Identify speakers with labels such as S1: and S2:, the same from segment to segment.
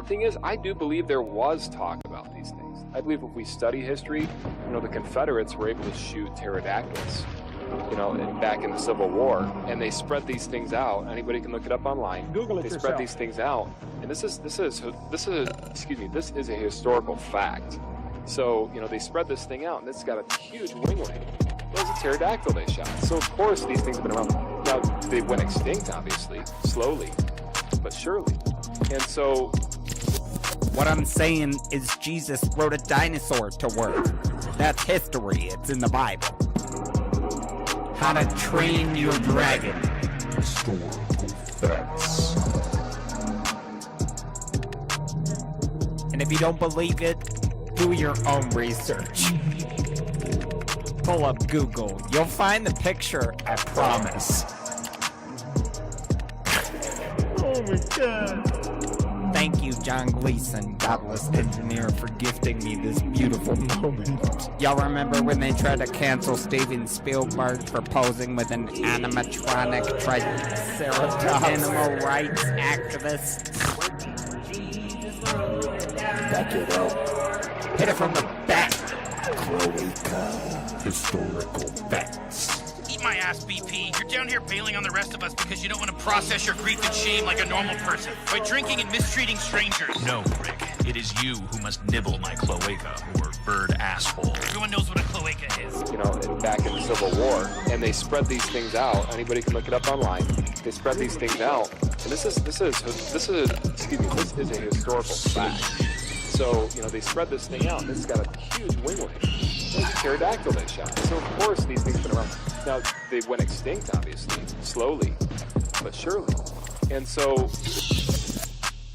S1: thing is, I do believe there was talk about these things. I believe if we study history, the Confederates were able to shoot pterodactyls, back in the Civil War, and they spread these things out. Anybody can look it up online.
S2: Google it
S1: They
S2: yourself.
S1: spread these things out, and this is a historical fact. So, they spread this thing out, and it's got a huge winglet. It was a pterodactyl they shot. So, of course, these things have been around. Now, they went extinct, obviously, slowly, but surely. And so...
S3: What I'm saying is Jesus wrote a dinosaur to work. That's history. It's in the Bible. How to Train Your Dragon.
S4: Historical facts.
S3: And if you don't believe it, do your own research. Pull up Google. You'll find the picture, I promise.
S2: Oh my God.
S3: Thank you, John Gleason, Godless Engineer, for gifting me this beautiful moment. Y'all remember when they tried to cancel Steven Spielberg for posing with an animatronic triceratops animal rights activist?
S4: Back it up.
S3: Hit it from the back.
S4: Cloaca. Historical facts.
S5: Eat my ass, BP. You're down here bailing on the rest of us because you don't want to process your grief and shame like a normal person by drinking and mistreating strangers.
S6: No, Rick. It is you who must nibble my cloaca, or bird asshole.
S5: Everyone knows what a cloaca is.
S1: back in the Civil War, and they spread these things out. Anybody can look it up online. They spread these things out, and this is a historical fact. So, they spread this thing out, and it's got a huge winglet. It's a pterodactyl they shot. So, of course, these things have been around. Now, they went extinct, obviously, slowly, but surely. And so...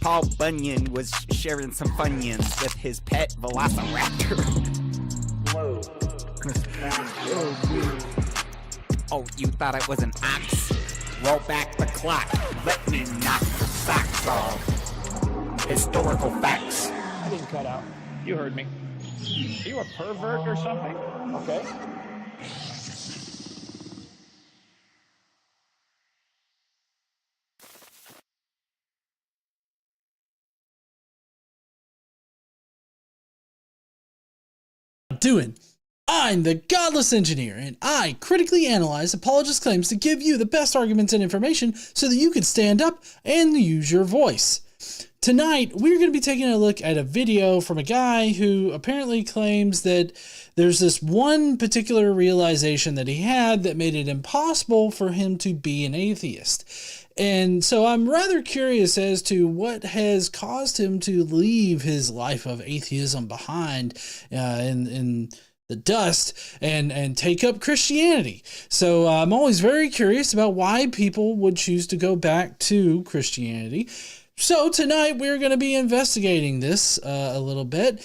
S3: Paul Bunyan was sharing some Funyuns with his pet velociraptor.
S2: Whoa.
S3: Oh, you thought it was an ox? Roll back the clock. Let me knock the socks off. Historical facts.
S2: I didn't cut out. You heard me. Are you a pervert or something? Okay.
S7: Doing. I'm the Godless Engineer, and I critically analyze apologist claims to give you the best arguments and information so that you can stand up and use your voice. Tonight, we're going to be taking a look at a video from a guy who apparently claims that there's this one particular realization that he had that made it impossible for him to be an atheist. And so I'm rather curious as to what has caused him to leave his life of atheism behind in the dust and take up Christianity. So I'm always very curious about why people would choose to go back to Christianity. So tonight we're going to be investigating this a little bit.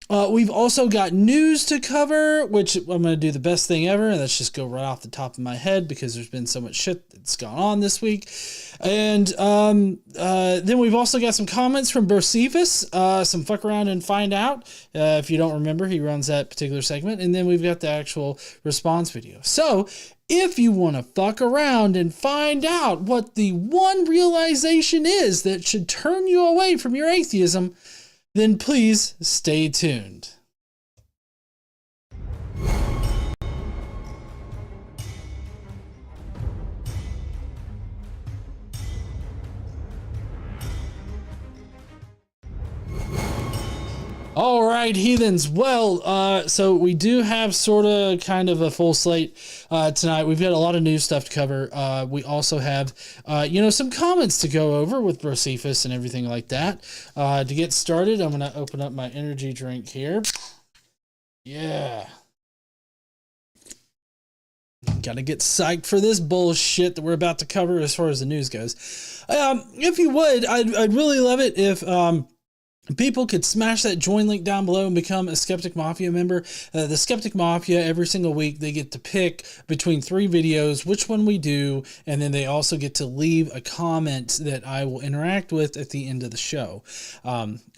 S7: We've also got news to cover, which I'm going to do the best thing ever, and let's just go right off the top of my head because there's been so much shit that's gone on this week. And then we've also got some comments from Josephus, some fuck around and find out. If you don't remember, he runs that particular segment. And then we've got the actual response video. So if you want to fuck around and find out what the one realization is that should turn you away from your atheism, then please stay tuned. All right, heathens. Well, so we do have kind of a full slate tonight. We've got a lot of news stuff to cover. We also have, some comments to go over with Josephus and everything like that. To get started, I'm going to open up my energy drink here. Yeah. Got to get psyched for this bullshit that we're about to cover as far as the news goes. If you would, I'd really love it if... people could smash that join link down below and become a Skeptic Mafia member. The Skeptic Mafia, every single week, they get to pick between 3 videos, which one we do, and then they also get to leave a comment that I will interact with at the end of the show.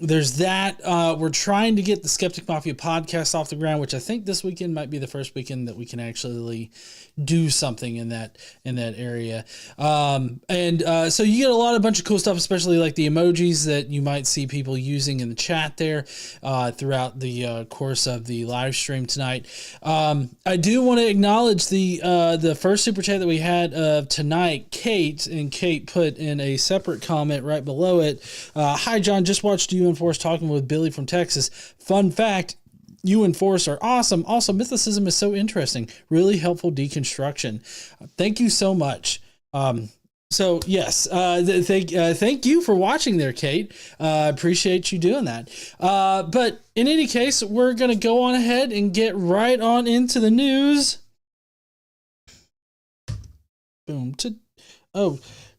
S7: There's that. We're trying to get the Skeptic Mafia podcast off the ground, which I think this weekend might be the first weekend that we can actually do something in that area. So you get a bunch of cool stuff, especially like the emojis that you might see people using in the chat there throughout the course of the live stream tonight. I do want to acknowledge the first super chat that we had of tonight, Kate, and Kate put in a separate comment right below it. Hi John, just watched you and Forrest talking with Billy from Texas. Fun fact, you and Forrest are awesome. Also, Mythicism is so interesting. Really helpful deconstruction. Thank you so much. So yes, thank you for watching there, Kate. Appreciate you doing that. But in any case, we're going to go on ahead and get right on into the news. Boom.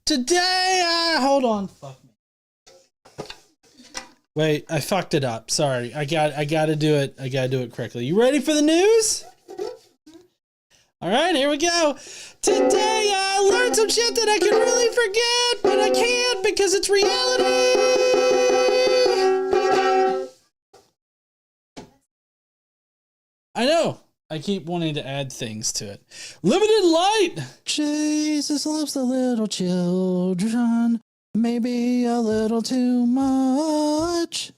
S7: Today, hold on. Fuck me. Wait, I fucked it up. Sorry. I got to do it. I got to do it correctly. You ready for the news? All right, here we go. Today I learned some shit that I can really forget, but I can't because it's reality. I know. I keep wanting to add things to it. Limited light. Jesus loves the little children. Maybe a little too much.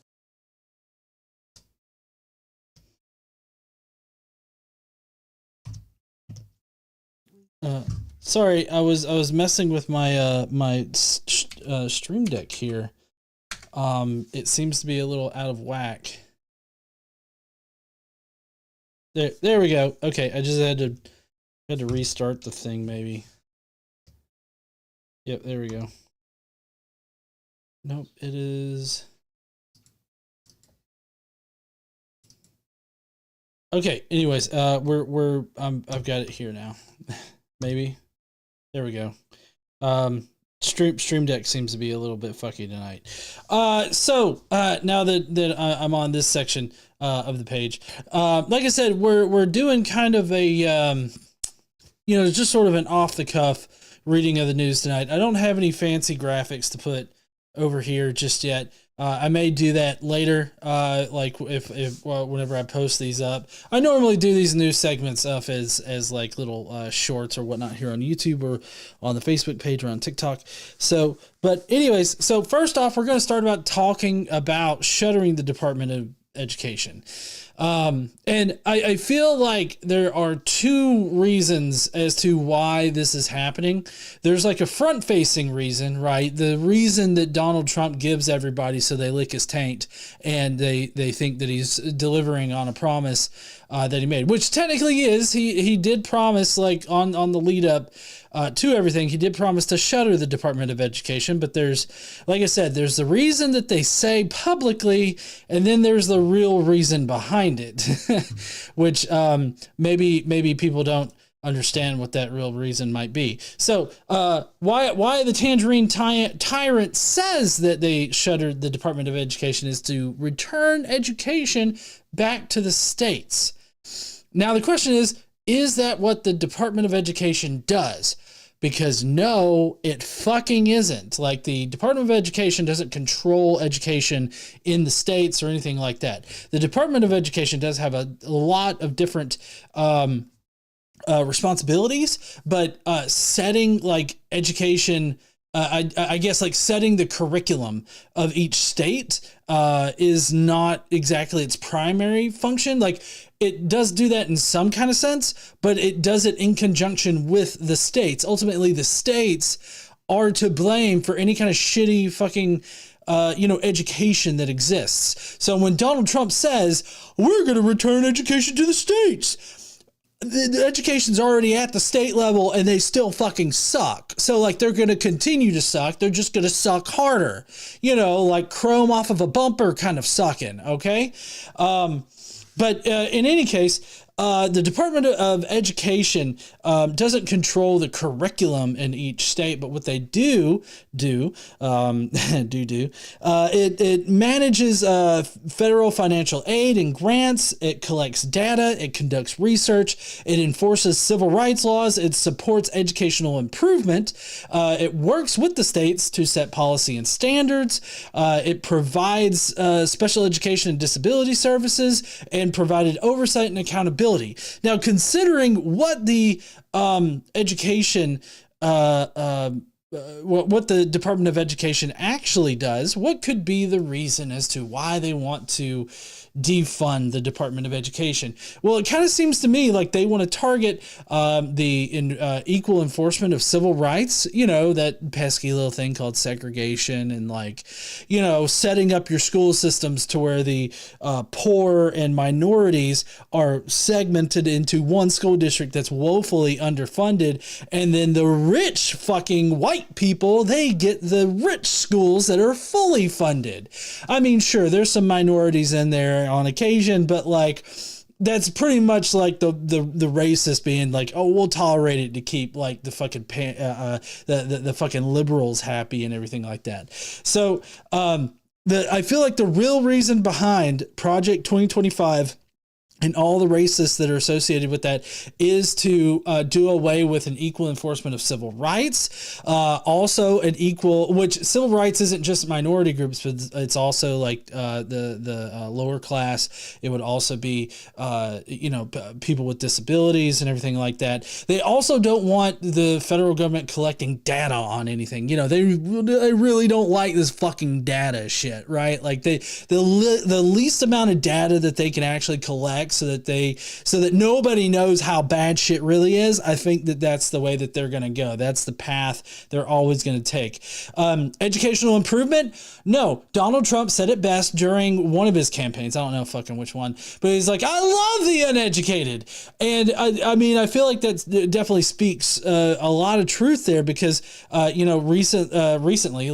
S7: Sorry, I was messing with my stream deck here. It seems to be a little out of whack. There we go. Okay, I just had to restart the thing maybe. Yep, there we go. Nope, it is. Okay, anyways, I've got it here now. Maybe. There we go. Stream Deck seems to be a little bit fucky tonight. So now that I'm on this section of the page, like I said, we're doing kind of a just sort of an off the cuff reading of the news tonight. I don't have any fancy graphics to put over here just yet. I may do that later, like whenever I post these up. I normally do these news segments up as like little shorts or whatnot here on YouTube or on the Facebook page or on TikTok. So, but anyways, so first off, we're going to start about talking about shuttering the Department of Education. And I feel like there are 2 reasons as to why this is happening. There's like a front facing reason, right? The reason that Donald Trump gives everybody so they lick his taint and they think that he's delivering on a promise that he made, which technically is, he did promise, like on the lead up to everything, he did promise to shutter the Department of Education, but there's, like I said, there's the reason that they say publicly, and then there's the real reason behind it, which maybe people don't understand what that real reason might be. So why the Tangerine Tyrant says that they shuttered the Department of Education is to return education back to the states. Now the question is that what the Department of Education does? Because no, it fucking isn't. Like, the Department of Education doesn't control education in the states or anything like that. The Department of Education does have a lot of different responsibilities, but setting like education, I guess like setting the curriculum of each state is not exactly its primary function. Like, it does do that in some kind of sense, but it does it in conjunction with the states. Ultimately, the states are to blame for any kind of shitty fucking education that exists. So when Donald Trump says, we're going to return education to the states, the education's already at the state level and they still fucking suck. So like, they're going to continue to suck. They're just going to suck harder, like chrome off of a bumper kind of sucking. Okay. But in any case, the Department of Education doesn't control the curriculum in each state, but what they do, it manages federal financial aid and grants. It collects data. It conducts research. It enforces civil rights laws. It supports educational improvement. It works with the states to set policy and standards. It provides special education and disability services and provided oversight and accountability. Now, considering what the education what the Department of Education actually does, what could be the reason as to why they want to defund the Department of Education? Well, it kind of seems to me like they want to target the equal enforcement of civil rights, that pesky little thing called segregation, and setting up your school systems to where the poor and minorities are segmented into one school district that's woefully underfunded, and then the rich fucking white people, they get the rich schools that are fully funded. I mean, sure, there's some minorities in there on occasion, but that's pretty much like the racist being like, oh, we'll tolerate it to keep the fucking the fucking liberals happy and everything like that. So I feel like the real reason behind Project 2025 and all the racists that are associated with that is to do away with an equal enforcement of civil rights. Also an equal, which civil rights isn't just minority groups, but it's also the lower class. It would also be, people with disabilities and everything like that. They also don't want the federal government collecting data on anything. They really don't like this fucking data shit, right? Like the least amount of data that they can actually collect so that nobody knows how bad shit really is. I think that's the way that they're going to go. That's the path they're always going to take. Educational improvement? No. Donald Trump said it best during one of his campaigns. I don't know fucking which one, but he's like, I love the uneducated. And I mean, I feel like that definitely speaks a lot of truth there, because, recently,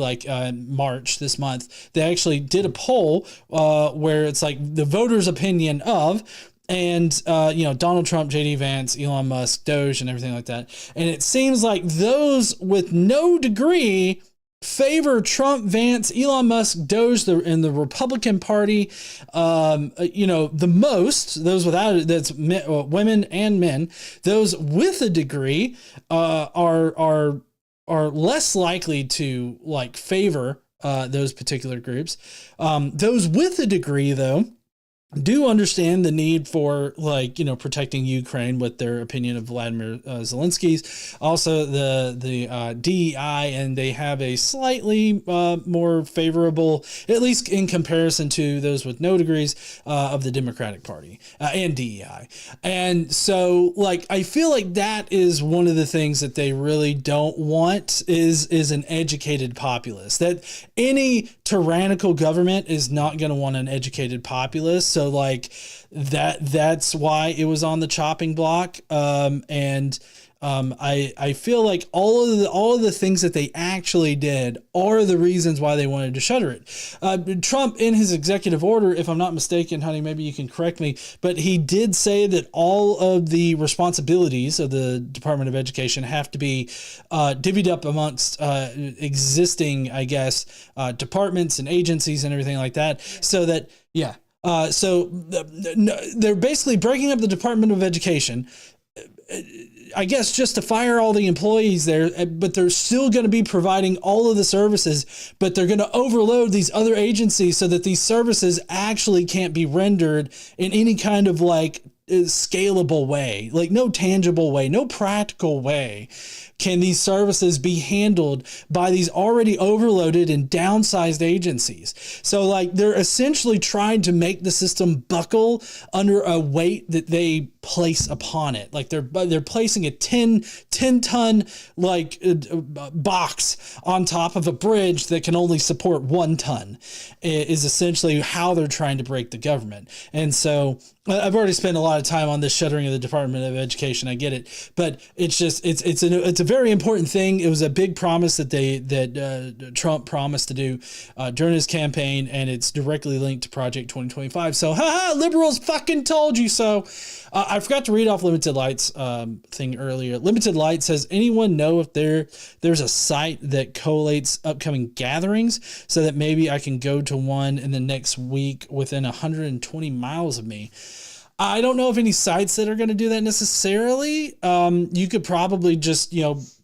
S7: March this month, they actually did a poll where it's like the voters' opinion of, and, Donald Trump, JD Vance, Elon Musk, Doge, and everything like that. And it seems like those with no degree favor Trump, Vance, Elon Musk, Doge, in the Republican Party, the most. Those without it, that's women and men. Those with a degree are less likely to favor those particular groups. Those with a degree, though, do understand the need for protecting Ukraine with their opinion of Vladimir Zelensky's, also the DEI, and they have a slightly more favorable, at least in comparison to those with no degrees, of the Democratic Party and DEI. And so I feel like that is one of the things that they really don't want is an educated populace. That any tyrannical government is not going to want an educated populace. So that's why it was on the chopping block. I feel like all of the things that they actually did are the reasons why they wanted to shutter it. Trump, in his executive order, if I'm not mistaken, honey, maybe you can correct me, but he did say that all of the responsibilities of the Department of Education have to be divvied up amongst existing, I guess, departments and agencies and everything like that. So that, yeah. So they're basically breaking up the Department of Education, I guess, just to fire all the employees there, but they're still going to be providing all of the services, but they're going to overload these other agencies so that these services actually can't be rendered in any kind of scalable way, no tangible way, no practical way can these services be handled by these already overloaded and downsized agencies. So they're essentially trying to make the system buckle under a weight that they place upon it. They're placing a 10 ton box on top of a bridge that can only support 1 ton is essentially how they're trying to break the government. And so I've already spent a lot of time on this shuttering of the Department of Education. I get it, but it's just it's a very important thing. It was a big promise that Trump promised to do during his campaign, and it's directly linked to Project 2025. So, liberals fucking told you so. I I forgot to read off Limited Light's thing earlier. Limited Light says, anyone know if there's a site that collates upcoming gatherings so that maybe I can go to one in the next week within 120 miles of me? I don't know of any sites that are going to do that necessarily. You could probably just,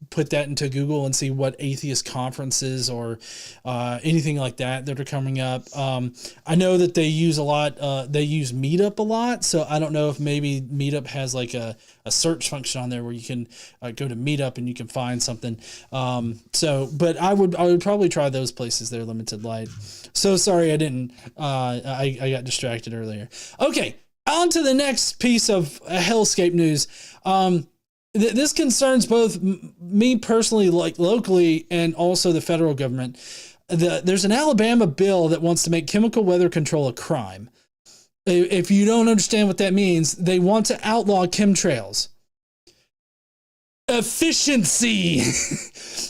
S7: put that into Google and see what atheist conferences or anything like that are coming up. I know that they use they use Meetup a lot. So I don't know if maybe Meetup has like a search function on there where you can go to Meetup and you can find something. But I would probably try those places there, Limited Light. So sorry I didn't, I got distracted earlier. Okay. On to the next piece of hellscape news. This concerns both me personally, like locally, and also the federal government. There's an Alabama bill that wants to make chemical weather control a crime. If you don't understand what that means, they want to outlaw chemtrails. Efficiency.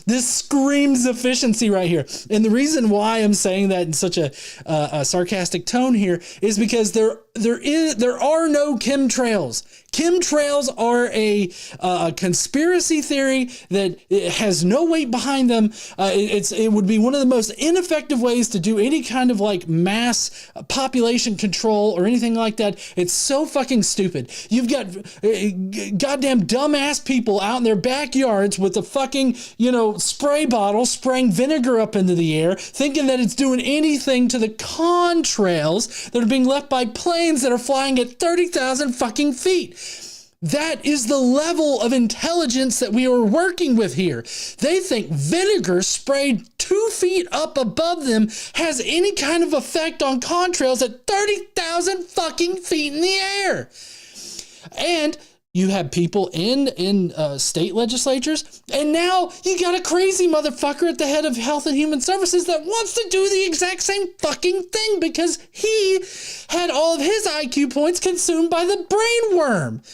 S7: This screams efficiency right here. And the reason why I'm saying that in such a sarcastic tone here is because there are no chemtrails. Chemtrails are a conspiracy theory that has no weight behind them. It would be one of the most ineffective ways to do any kind of like mass population control or anything like that. It's so fucking stupid. You've got goddamn dumbass people out in their backyards with a fucking, spray bottle spraying vinegar up into the air, thinking that it's doing anything to the contrails that are being left by planes that are flying at 30,000 fucking feet. That is the level of intelligence that we are working with here. They think vinegar sprayed 2 feet up above them has any kind of effect on contrails at 30,000 fucking feet in the air. And you have people in state legislatures, and now you got a crazy motherfucker at the head of Health and Human Services that wants to do the exact same fucking thing because he had all of his IQ points consumed by the brainworm.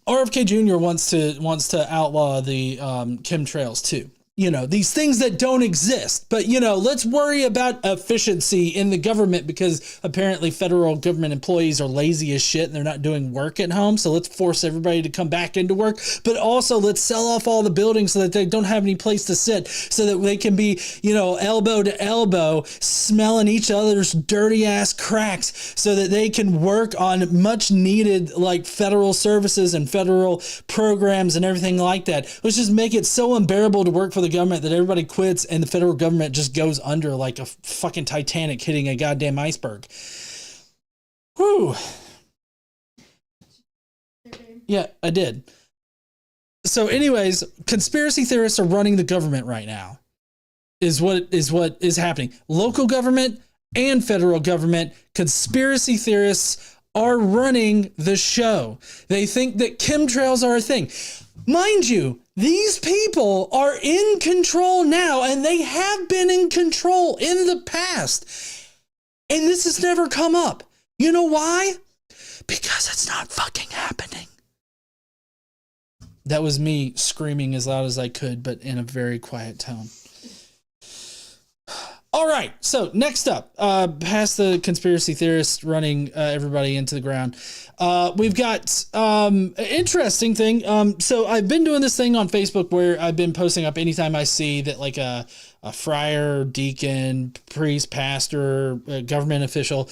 S7: RFK Jr. wants to outlaw the chemtrails too. These things that don't exist. But, let's worry about efficiency in the government because apparently federal government employees are lazy as shit and they're not doing work at home. So let's force everybody to come back into work. But also let's sell off all the buildings so that they don't have any place to sit so that they can be, elbow to elbow smelling each other's dirty ass cracks so that they can work on much needed like federal services and federal programs and everything like that. Let's just make it so unbearable to work for the government that everybody quits and the federal government just goes under like a fucking Titanic hitting a goddamn iceberg. Whew. Yeah, I did. So anyways, conspiracy theorists are running the government right now is what is happening. Local government and federal government, conspiracy theorists are running the show. They think that chemtrails are a thing. Mind you, these people are in control now, and they have been in control in the past. And this has never come up. You know why? Because it's not fucking happening. That was me screaming as loud as I could, but in a very quiet tone. All right, so next up, past the conspiracy theorists running everybody into the ground, we've got an interesting thing. So I've been doing this thing on Facebook where I've been posting up anytime I see that like a friar, deacon, priest, pastor, government official,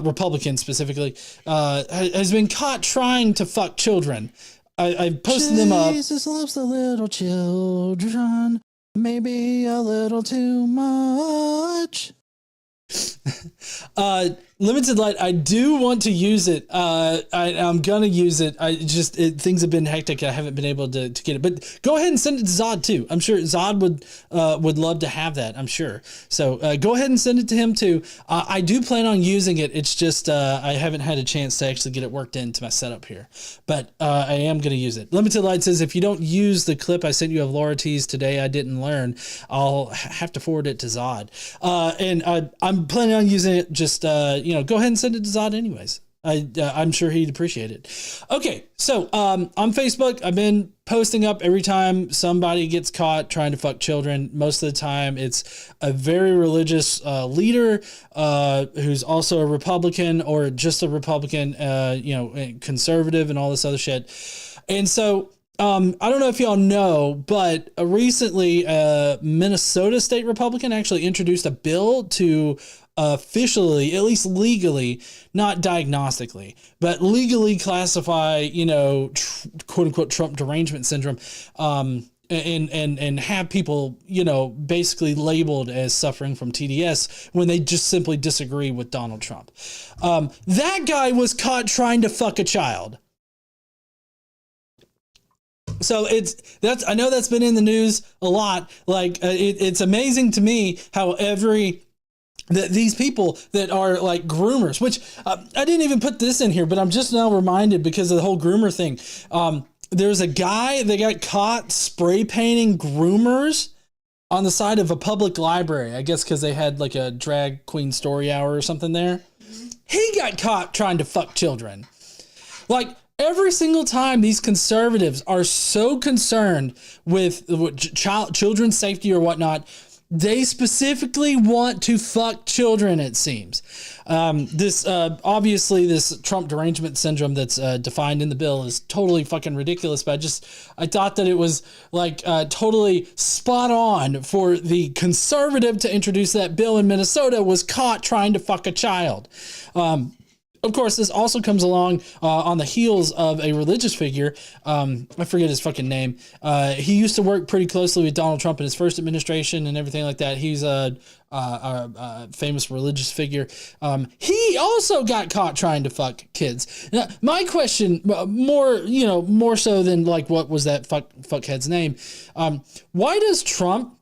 S7: Republican specifically, has been caught trying to fuck children. I posted them up. Jesus loves the little children. Maybe a little too much. Limited Light, I do want to use it. I'm gonna use it. Things have been hectic. I haven't been able to get it. But go ahead and send it to Zod too. I'm sure Zod would love to have that. I'm sure. So go ahead and send it to him too. I do plan on using it. It's just I haven't had a chance to actually get it worked into my setup here. But I am gonna use it. Limited Light says if you don't use the clip I sent you of Laura T's Today I Didn't Learn, I'll have to forward it to Zod. And I'm planning on using it. Just go ahead and send it to Zod anyways. I'm sure he'd appreciate it. Okay, so on Facebook, I've been posting up every time somebody gets caught trying to fuck children. Most of the time, it's a very religious leader who's also a Republican or just a Republican, conservative and all this other shit. And so I don't know if y'all know, but recently, Minnesota state Republican actually introduced a bill to officially, at least legally, not diagnostically, but legally classify, quote unquote Trump derangement syndrome, and have people, basically labeled as suffering from TDS when they just simply disagree with Donald Trump. That guy was caught trying to fuck a child. So I know that's been in the news a lot. Like it's amazing to me how these people that are like groomers, which I didn't even put this in here, but I'm just now reminded because of the whole groomer thing. There's a guy that got caught spray painting groomers on the side of a public library, I guess because they had like a drag queen story hour or something there. He got caught trying to fuck children. Like, every single time these conservatives are so concerned with children's safety or whatnot, they specifically want to fuck children, it seems. Obviously this Trump derangement syndrome that's defined in the bill is totally fucking ridiculous, but I thought that it was like totally spot on for the conservative to introduce that bill in Minnesota was caught trying to fuck a child. Of course, this also comes along on the heels of a religious figure. I forget his fucking name. He used to work pretty closely with Donald Trump in his first administration and everything like that. He's a famous religious figure. He also got caught trying to fuck kids. Now, my question, more so than like what was that fuckhead's name? Why does Trump?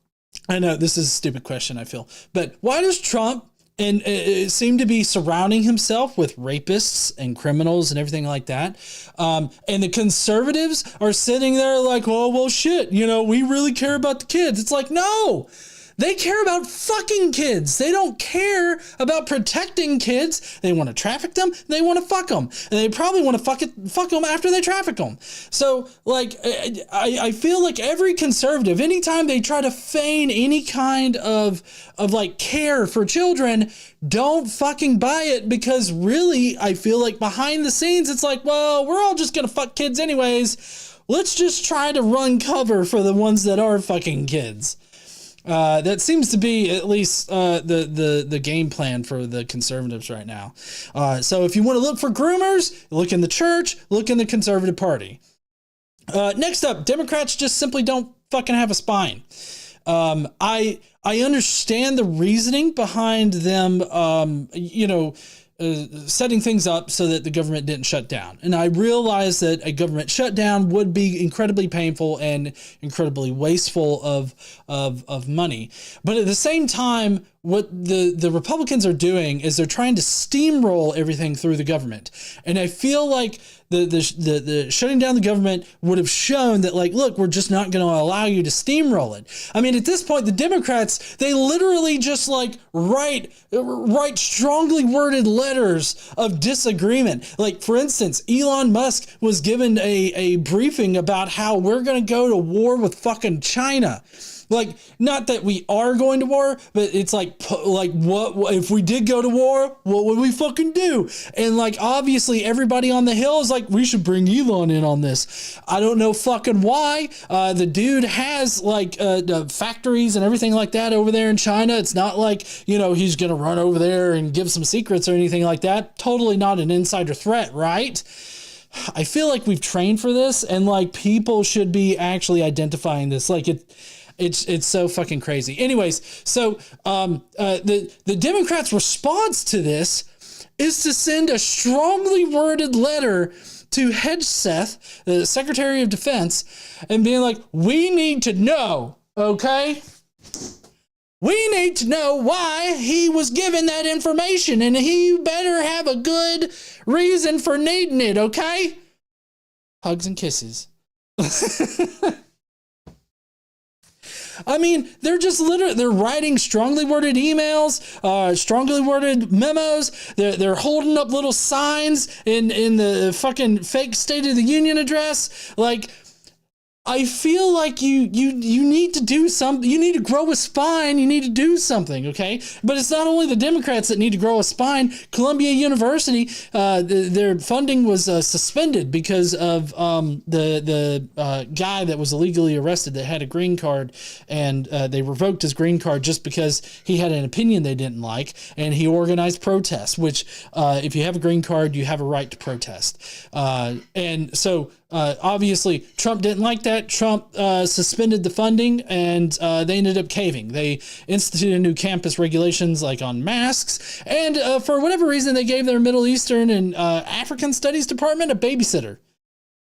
S7: I know this is a stupid question, I feel, but why does Trump and seem to be surrounding himself with rapists and criminals and everything like that. And the conservatives are sitting there like, oh, well, shit, we really care about the kids. It's like, no, they care about fucking kids. They don't care about protecting kids. They want to traffic them. They want to fuck them. And they probably want to fuck them after they traffic them. So, like, I feel like every conservative, anytime they try to feign any kind of like care for children, don't fucking buy it, because really, I feel like behind the scenes, it's like, well, we're all just going to fuck kids anyways. Let's just try to run cover for the ones that are fucking kids. That seems to be at least the game plan for the conservatives right now. So if you want to look for groomers, look in the church, look in the conservative party. Next up, Democrats just simply don't fucking have a spine. I understand the reasoning behind them, setting things up so that the government didn't shut down. And I realize that a government shutdown would be incredibly painful and incredibly wasteful of money. But at the same time, what the Republicans are doing is they're trying to steamroll everything through the government. And I feel like the shutting down the government would have shown that, like, look, we're just not going to allow you to steamroll it. I mean, at this point, the Democrats, they literally just like write strongly worded letters of disagreement. Like, for instance, Elon Musk was given a briefing about how we're going to go to war with fucking China. Like, not that we are going to war, but it's like what if we did go to war? What would we fucking do? And like, obviously, everybody on the Hill is like, we should bring Elon in on this. I don't know fucking why. The dude has like factories and everything like that over there in China. It's not like, he's gonna run over there and give some secrets or anything like that. Totally not an insider threat, right? I feel like we've trained for this, and like people should be actually identifying this. Like it's so fucking crazy. Anyways, so the Democrats' response to this is to send a strongly worded letter to Hegseth, the Secretary of Defense, and being like, we need to know, okay? We need to know why he was given that information, and he better have a good reason for needing it, okay? Hugs and kisses. I mean, they're just literally, they're writing strongly worded emails, strongly worded memos. They're holding up little signs in the fucking fake State of the Union address. Like, I feel like you need to do something. You need to grow a spine. You need to do something, okay? But it's not only the Democrats that need to grow a spine. Columbia University, their funding was suspended because of the guy that was illegally arrested that had a green card, and they revoked his green card just because he had an opinion they didn't like, and he organized protests, which if you have a green card, you have a right to protest. And so obviously Trump didn't like that. Trump suspended the funding, and they ended up caving. They instituted new campus regulations like on masks, and for whatever reason they gave their Middle Eastern and African Studies department a babysitter.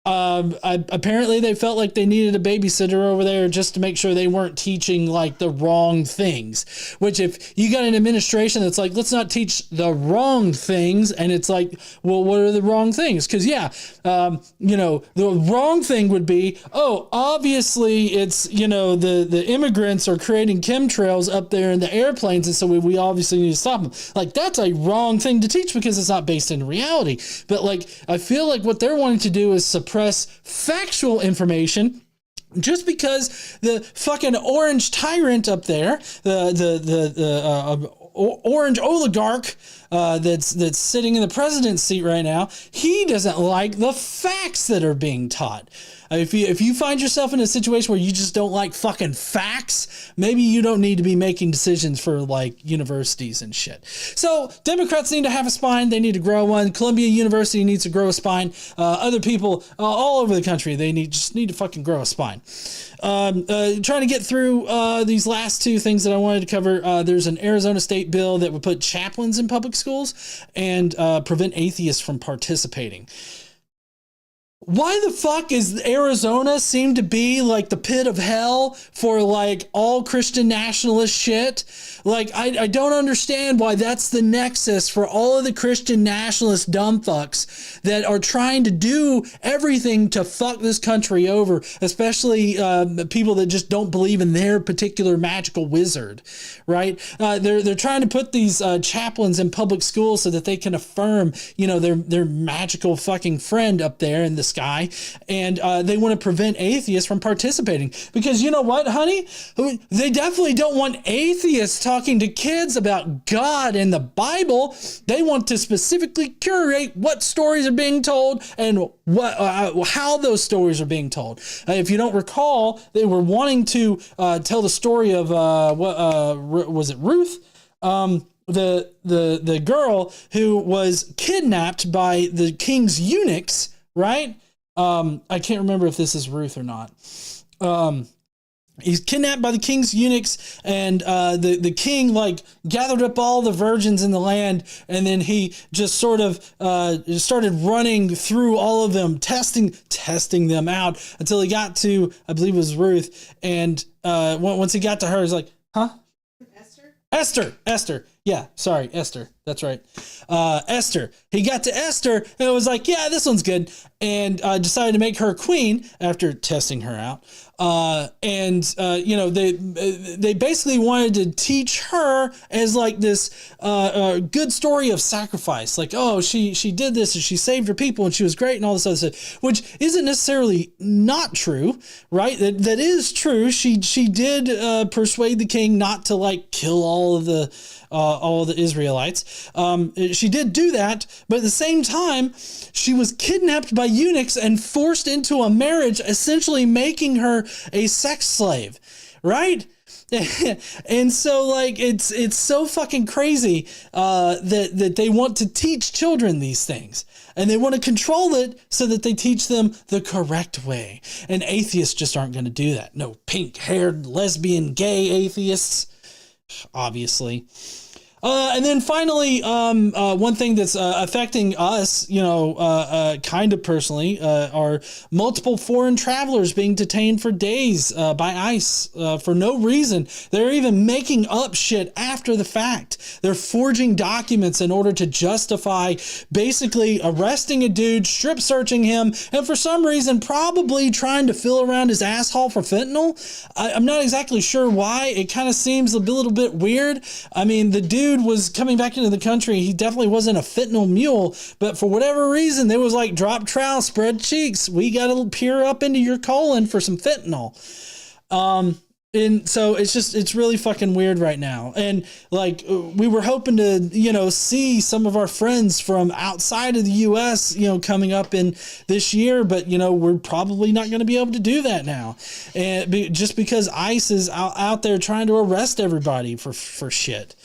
S7: Apparently they felt like they needed a babysitter over there just to make sure they weren't teaching like the wrong things, which if you got an administration that's like, let's not teach the wrong things. And it's like, well, what are the wrong things? Cause the wrong thing would be, obviously it's, the immigrants are creating chemtrails up there in the airplanes. And so we obviously need to stop them. Like, that's a wrong thing to teach because it's not based in reality. But like, I feel like what they're wanting to do is suppress factual information just because the fucking orange tyrant up there, the orange oligarch that's sitting in the president's seat right now, he doesn't like the facts that are being taught. If you find yourself in a situation where you just don't like fucking facts, maybe you don't need to be making decisions for like universities and shit. So Democrats need to have a spine. They need to grow one. Columbia University needs to grow a spine. Other people all over the country, they just need to fucking grow a spine. Trying to get through these last two things that I wanted to cover. There's an Arizona state bill that would put chaplains in public schools and prevent atheists from participating. Why the fuck is Arizona seem to be like the pit of hell for like all Christian nationalist shit? Like, I don't understand why that's the nexus for all of the Christian nationalist dumb fucks that are trying to do everything to fuck this country over, especially people that just don't believe in their particular magical wizard, right? They're trying to put these chaplains in public schools so that they can affirm, their magical fucking friend up there in the sky, and they want to prevent atheists from participating because you know what, honey? They definitely don't want atheists talking to kids about God and the Bible. They want to specifically curate what stories are being told and how those stories are being told. If you don't recall, they were wanting to tell the story of was it Ruth? The girl who was kidnapped by the king's eunuchs, right? I can't remember if this is Ruth or not. He's kidnapped by the king's eunuchs, and the king like gathered up all the virgins in the land, and then he just sort of started running through all of them, testing them out until he got to, I believe it was Ruth, and once he got to her, he's like, huh? Esther. Yeah, sorry, Esther. That's right. Esther. He got to Esther and it was like, yeah, this one's good. And decided to make her queen after testing her out. They basically wanted to teach her as like this good story of sacrifice. Like, oh, she did this and she saved her people and she was great and all this other stuff, which isn't necessarily not true, right? That is true. She did persuade the king not to like kill all of the Israelites. She did do that, but at the same time, she was kidnapped by eunuchs and forced into a marriage, essentially making her a sex slave, right? And so like it's so fucking crazy that they want to teach children these things, and they want to control it so that they teach them the correct way. And atheists just aren't going to do that. No pink-haired lesbian gay atheists, obviously. And then finally, one thing that's affecting us, kind of personally, are multiple foreign travelers being detained for days by ICE for no reason. They're even making up shit after the fact. They're forging documents in order to justify basically arresting a dude, strip searching him, and for some reason probably trying to fill around his asshole for fentanyl. I'm not exactly sure why. It kind of seems a little bit weird. I mean, the dude was coming back into the country. He definitely wasn't a fentanyl mule, but for whatever reason, there was like drop trowel, spread cheeks. We got to peer up into your colon for some fentanyl. And so it's really fucking weird right now. And like, we were hoping to, see some of our friends from outside of the US, coming up in this year, but we're probably not going to be able to do that now. And just because ICE is out there trying to arrest everybody for shit.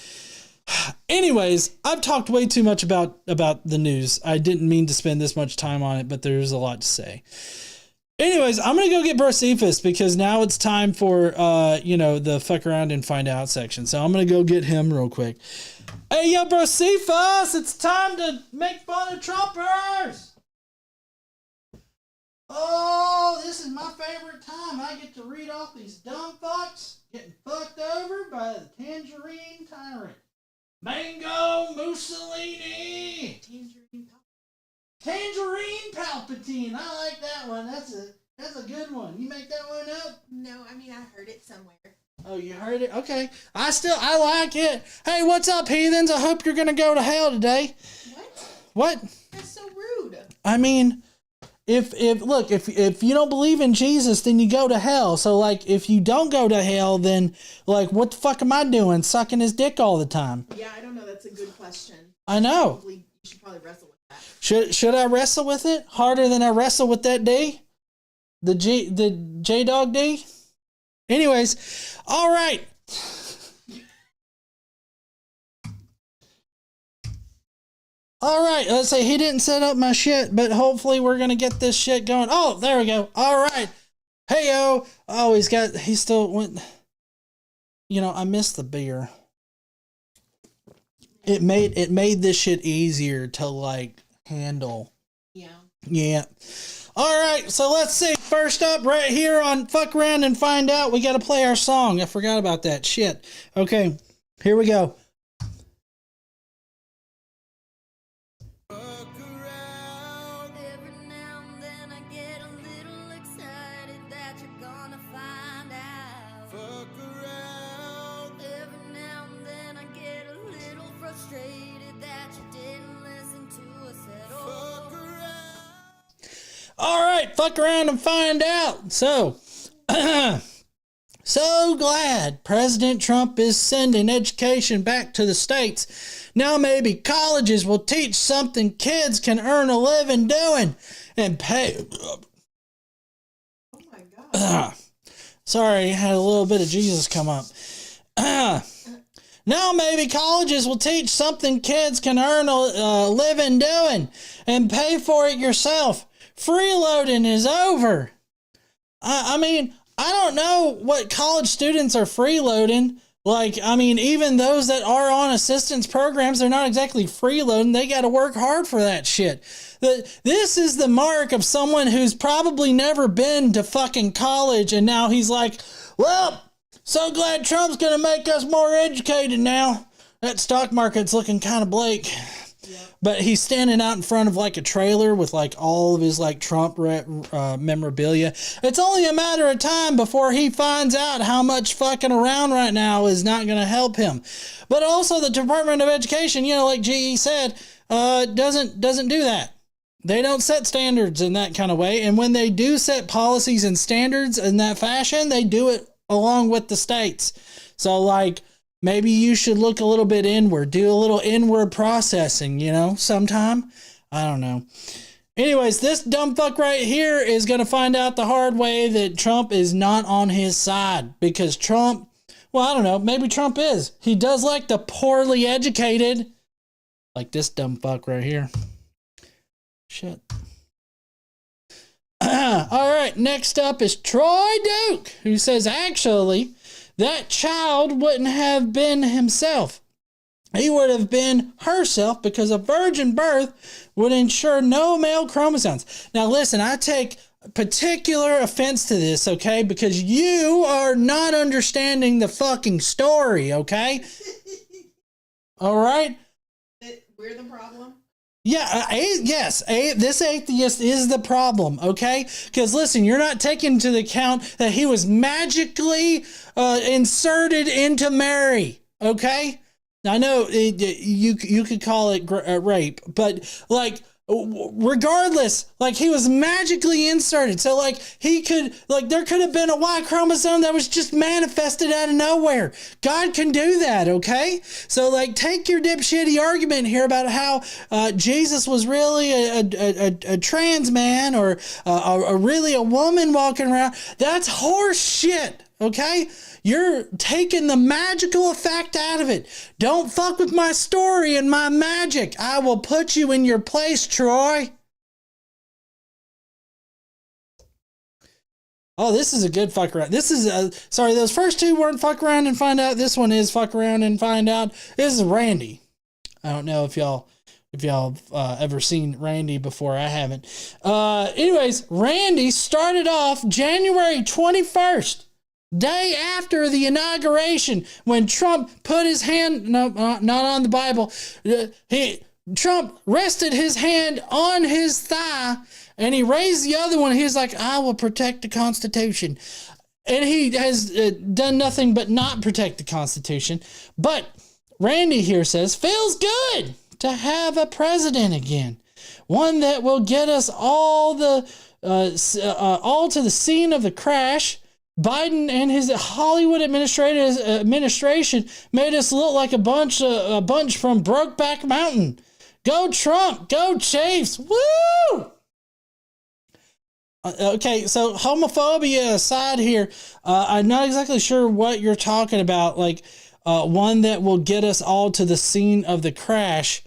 S7: Anyways, I've talked way too much about the news. I didn't mean to spend this much time on it, but there's a lot to say. Anyways, I'm going to go get Brocephus because now it's time for, the fuck around and find out section. So I'm going to go get him real quick. Hey, yo, Brocephus, it's time to make fun of Trumpers. Oh, this is my favorite time. I get to read off these dumb fucks getting fucked over by the tangerine tyrant. Mango Mussolini. Tangerine Palpatine. I like that one. That's a good one. You make that one up?
S8: No, I mean, I heard it somewhere.
S7: Oh, you heard it? Okay. I like it. Hey, what's up, heathens? I hope you're going to go to hell today. What?
S8: That's so rude.
S7: I mean, if you don't believe in Jesus, then you go to hell. So, like, if you don't go to hell, then, like, what the fuck am I doing? Sucking his dick all the time?
S8: Yeah, I don't know. That's a good question.
S7: I know.
S8: You should probably wrestle with that.
S7: Should I wrestle with it harder than I wrestle with that D? The J-Dog D? Anyways, all right. All right, let's say he didn't set up my shit, but hopefully we're going to get this shit going. Oh, there we go. All right. Hey, yo. Oh, he still went. I missed the beer. It made this shit easier to, like, handle. Yeah. All right, so let's see. First up, right here on Fuck Around and Find Out, we got to play our song. I forgot about that shit. Okay, here we go. All right, fuck around and find out. So, so glad President Trump is sending education back to the states. Now maybe colleges will teach something kids can earn a living doing and pay.
S8: Oh my God.
S7: Sorry, had a little bit of Jesus come up. Now maybe colleges will teach something kids can earn a living doing and pay for it yourself. Freeloading is over. I mean, I don't know what college students are freeloading. Like, I mean, even those that are on assistance programs, they're not exactly freeloading. They got to work hard for that shit. This is the mark of someone who's probably never been to fucking college, and now he's like, well, so glad Trump's going to make us more educated now. That stock market's looking kind of bleak. But he's standing out in front of like a trailer with like all of his like Trump memorabilia. It's only a matter of time before he finds out how much fucking around right now is not going to help him. But also the Department of Education, like GE said, doesn't do that. They don't set standards in that kind of way. And when they do set policies and standards in that fashion, they do it along with the states. So like, maybe you should look a little bit inward, do a little inward processing, sometime. I don't know. Anyways, this dumb fuck right here is going to find out the hard way that Trump is not on his side because Trump, well, I don't know, maybe Trump is. He does like the poorly educated, like this dumb fuck right here. Shit. All right, next up is Troy Duke, who says, actually, that child wouldn't have been himself. he would have been herself because a virgin birth would ensure no male chromosomes. Now listen, I take particular offense to this, okay? Because you are not understanding the fucking story, okay? All right?
S8: We're the problem?
S7: Yeah, this atheist is the problem, okay? Because listen, you're not taking into account that he was magically inserted into Mary, okay? I know you could call it rape, but like regardless, like he was magically inserted, so like he could, like there could have been a Y chromosome that was just manifested out of nowhere. God can do that, okay? So like take your dipshitty argument here about how Jesus was really a trans man or really a woman walking around. That's horse shit, okay? You're taking the magical effect out of it. Don't fuck with my story and my magic. I will put you in your place, Troy. Oh, this is a good fuck around. This is sorry, those first two weren't fuck around and find out. This one is fuck around and find out. This is Randy. I don't know if y'all ever seen Randy before. I haven't. Anyways, Randy started off January 21st. Day after the inauguration, when Trump put his hand, no, not on the Bible, Trump rested his hand on his thigh and he raised the other one. He's like, I will protect the Constitution. And he has done nothing but not protect the Constitution. But Randy here says, feels good to have a president again. One that will get us all to the scene of the crash. Biden and his Hollywood administration made us look like a bunch from Brokeback Mountain. Go Trump, go Chiefs, woo! Okay, so homophobia aside here, I'm not exactly sure what you're talking about. Like one that will get us all to the scene of the crash.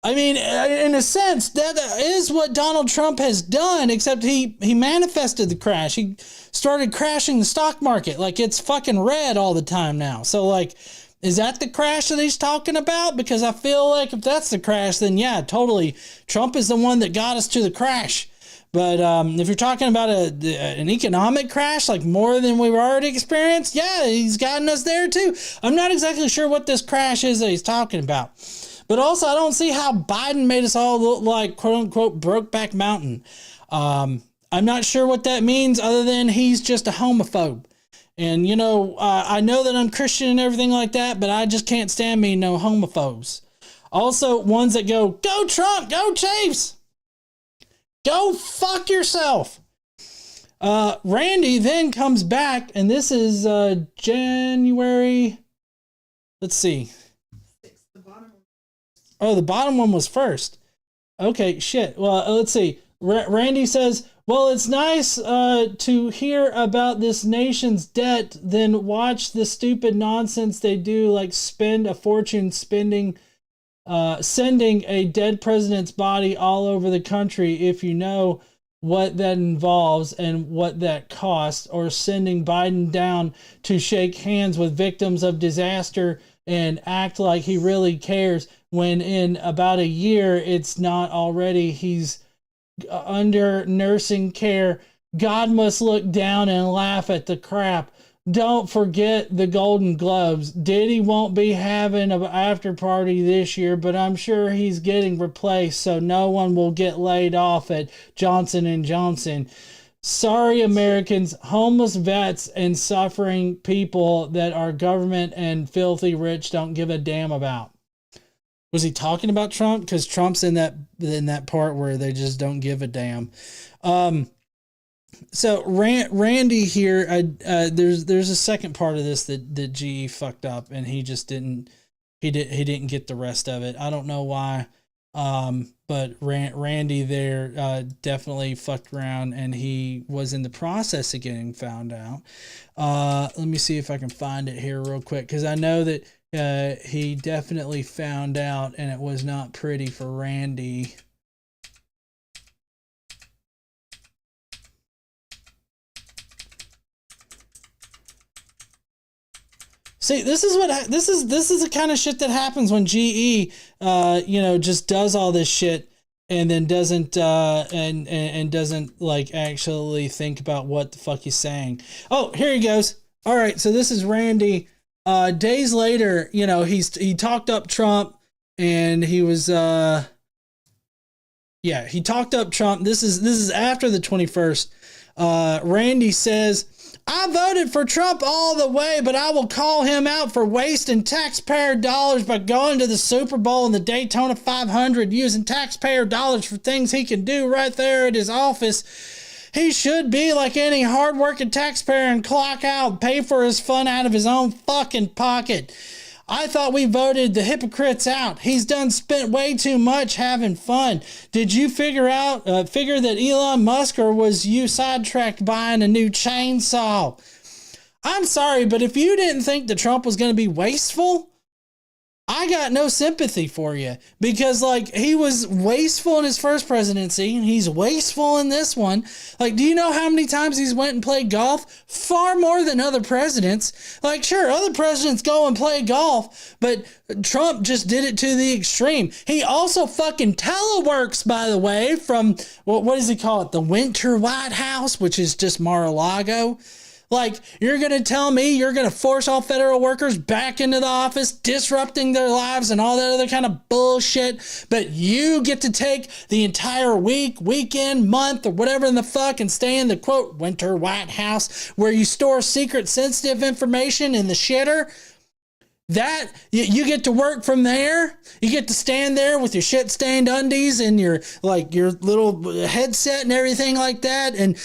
S7: I mean, in a sense, that is what Donald Trump has done, except he manifested the crash. He started crashing the stock market. Like, it's fucking red all the time now. So, like, is that the crash that he's talking about? Because I feel like if that's the crash, then yeah, totally. Trump is the one that got us to the crash. But if you're talking about an economic crash, like more than we've already experienced, yeah, he's gotten us there too. I'm not exactly sure what this crash is that he's talking about. But also, I don't see how Biden made us all look like, quote-unquote, Brokeback Mountain. I'm not sure what that means other than he's just a homophobe. And, you know, I know that I'm Christian and everything like that, but I just can't stand me no homophobes. Also, ones that go Trump, go Chiefs, go fuck yourself. Randy then comes back, and this is January, let's see. Oh, the bottom one was first. Okay, shit. Well, let's see. Randy says, well, it's nice to hear about this nation's debt, then watch the stupid nonsense they do, like spend a fortune sending a dead president's body all over the country, if you know what that involves and what that costs, or sending Biden down to shake hands with victims of disaster and act like he really cares, when in about a year it's not already. He's under nursing care. God must look down and laugh at the crap. Don't forget the Golden Globes. Diddy won't be having an after party this year, but I'm sure he's getting replaced, so no one will get laid off at Johnson & Johnson. Sorry, Americans, homeless vets and suffering people that our government and filthy rich don't give a damn about. Was he talking about Trump? Because Trump's in that part where they just don't give a damn. So Randy here, there's a second part of this that GE fucked up, and he just didn't get the rest of it. I don't know why. But Randy there definitely fucked around, and he was in the process of getting found out. Let me see if I can find it here real quick, because I know that he definitely found out, and it was not pretty for Randy. See, this is the kind of shit that happens when GE, just does all this shit and then doesn't and doesn't like actually think about what the fuck he's saying. Oh, here he goes. All right, so this is Randy. Days later, he talked up Trump, and he was he talked up Trump. This is after the 21st. Randy says, I voted for Trump all the way, but I will call him out for wasting taxpayer dollars by going to the Super Bowl and the Daytona 500, using taxpayer dollars for things he can do right there at his office. He should be like any hardworking taxpayer and clock out, pay for his fun out of his own fucking pocket. I thought we voted the hypocrites out. He's spent way too much having fun. Did you figure that Elon Musk, or was you sidetracked buying a new chainsaw? I'm sorry, but if you didn't think that Trump was going to be wasteful, I got no sympathy for you, because he was wasteful in his first presidency and he's wasteful in this one. Do you know how many times he's went and played golf? Far more than other presidents. Sure, other presidents go and play golf, but Trump just did it to the extreme. He also fucking teleworks, by the way, from what does he call it? The Winter White House, which is just Mar-a-Lago. You're going to tell me you're going to force all federal workers back into the office, disrupting their lives and all that other kind of bullshit, but you get to take the entire week, weekend, month, or whatever in the fuck and stay in the, quote, Winter White House, where you store secret sensitive information in the shitter? That you get to work from there. You get to stand there with your shit stained undies and your little headset and everything like that, and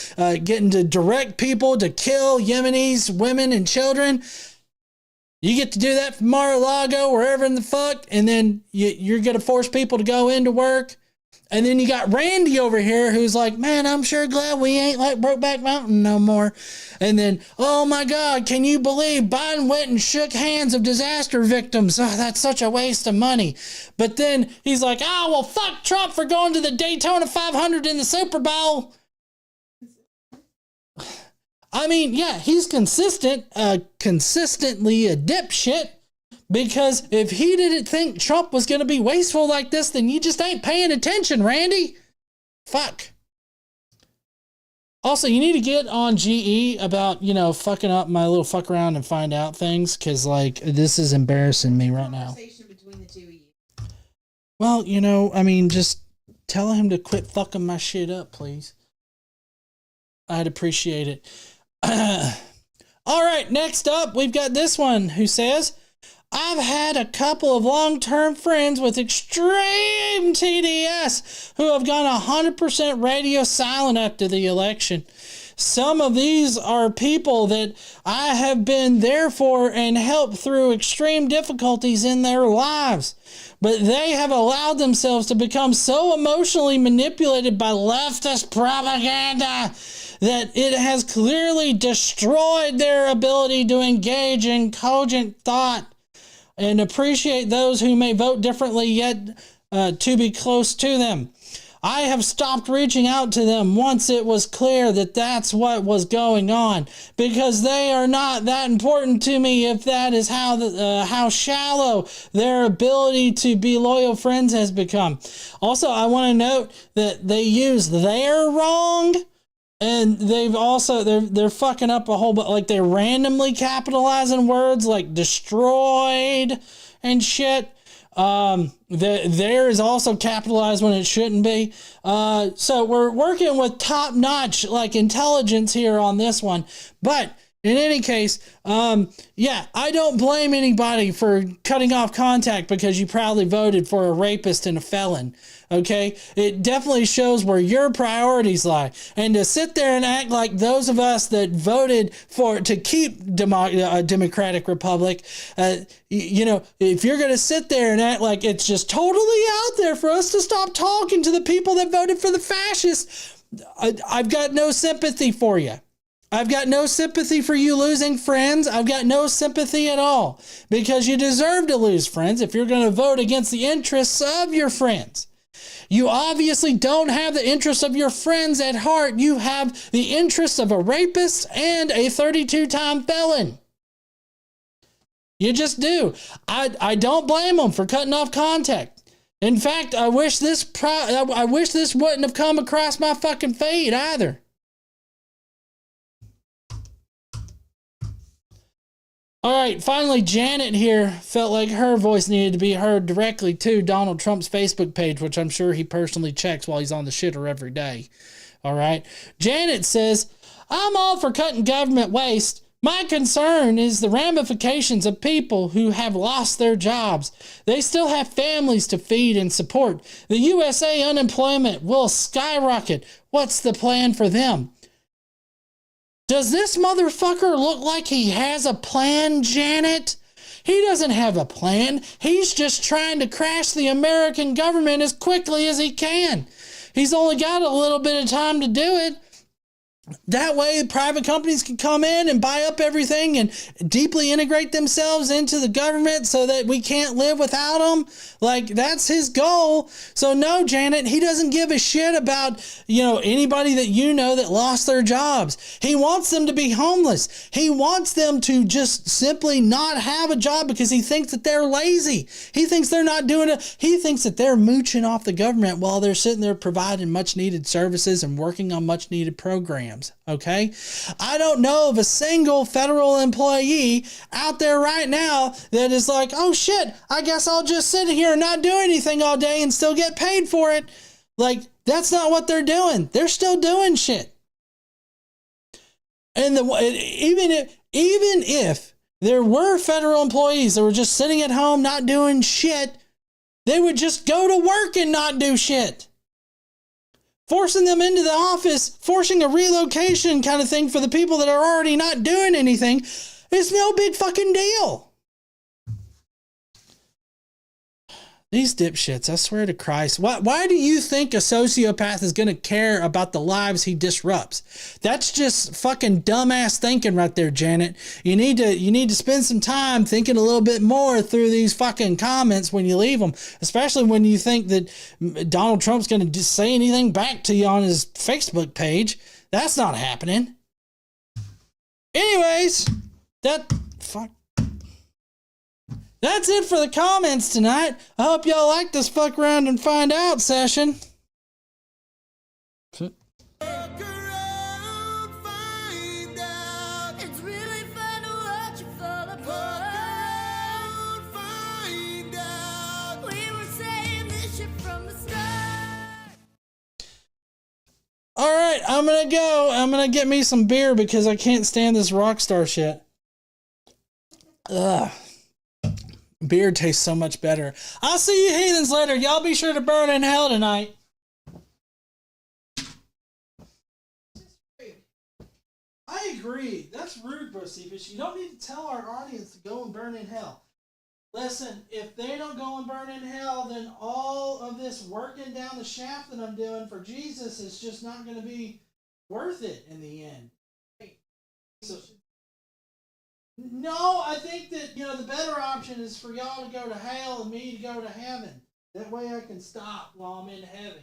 S7: getting to direct people to kill Yemenis, women, and children. You get to do that from Mar-a-Lago, wherever in the fuck, and then you're gonna force people to go into work. And then you got Randy over here who's like, man, I'm sure glad we ain't like Brokeback Mountain no more. And then, oh my God, can you believe Biden went and shook hands of disaster victims? Oh, that's such a waste of money. But then he's like, oh, well, fuck Trump for going to the Daytona 500 in the Super Bowl. I mean, yeah, he's consistently a dipshit. Because if he didn't think Trump was going to be wasteful like this, then you just ain't paying attention, Randy. Fuck. Also, you need to get on GE about, fucking up my little fuck around and find out things, because, this is embarrassing me right now.
S8: Between the two of you.
S7: Well, just tell him to quit fucking my shit up, please. I'd appreciate it. All right, next up, we've got this one who says, I've had a couple of long-term friends with extreme TDS who have gone 100% radio silent after the election. Some of these are people that I have been there for and helped through extreme difficulties in their lives. But they have allowed themselves to become so emotionally manipulated by leftist propaganda that it has clearly destroyed their ability to engage in cogent thought. And appreciate those who may vote differently, yet to be close to them. I have stopped reaching out to them once it was clear that that's what was going on, because they are not that important to me if that is how shallow their ability to be loyal friends has become. Also, I want to note that they use "they're wrong," and they're fucking up a whole bunch. They're randomly capitalizing words like destroyed and shit. There is also capitalized when it shouldn't be. So we're working with top-notch intelligence here on this one. But in any case, I don't blame anybody for cutting off contact because you proudly voted for a rapist and a felon. Okay, it definitely shows where your priorities lie. And to sit there and act like those of us that voted to keep a democratic republic, if you're going to sit there and act like it's just totally out there for us to stop talking to the people that voted for the fascists, I've got no sympathy for you. I've got no sympathy for you losing friends. I've got no sympathy at all, because you deserve to lose friends if you're going to vote against the interests of your friends. You obviously don't have the interests of your friends at heart. You have the interests of a rapist and a 32-time felon. You just do. I don't blame them for cutting off contact. In fact, I wish this wouldn't have come across my fucking feed either. All right, finally, Janet here felt like her voice needed to be heard directly to Donald Trump's Facebook page, which I'm sure he personally checks while he's on the shitter every day. All right. Janet says, I'm all for cutting government waste. My concern is the ramifications of people who have lost their jobs. They still have families to feed and support. The USA unemployment will skyrocket. What's the plan for them? Does this motherfucker look like he has a plan, Janet? He doesn't have a plan. He's just trying to crash the American government as quickly as he can. He's only got a little bit of time to do it. That way, private companies can come in and buy up everything and deeply integrate themselves into the government so that we can't live without them. Like, that's his goal. So no, Janet, he doesn't give a shit about, anybody that that lost their jobs. He wants them to be homeless. He wants them to just simply not have a job because he thinks that they're lazy. He thinks they're not doing it. He thinks that they're mooching off the government while they're sitting there providing much needed services and working on much needed programs. Okay? I don't know of a single federal employee out there right now that is like, oh shit, I guess I'll just sit here and not do anything all day and still get paid for it. Like, that's not what they're doing. They're still doing shit. And even if there were federal employees that were just sitting at home not doing shit, they would just go to work and not do shit. Forcing them into the office, forcing a relocation kind of thing for the people that are already not doing anything is no big fucking deal. These dipshits, I swear to Christ. Why do you think a sociopath is going to care about the lives he disrupts? That's just fucking dumbass thinking right there, Janet. You need to spend some time thinking a little bit more through these fucking comments when you leave them, especially when you think that Donald Trump's going to just say anything back to you on his Facebook page. That's not happening. Anyways, that's it for the comments tonight. I hope y'all like this fuck around and find out session. All right, I'm gonna go. I'm gonna get me some beer because I can't stand this Rockstar shit. Ugh. Beer tastes so much better. I'll see you heathens later. Y'all be sure to burn in hell tonight. I agree. That's rude, Bocephus. You don't need to tell our audience to go and burn in hell. Listen, if they don't go and burn in hell, then all of this working down the shaft that I'm doing for Jesus is just not going to be worth it in the end. So, no, I think that, the better option is for y'all to go to hell and me to go to heaven. That way I can stop while I'm in heaven.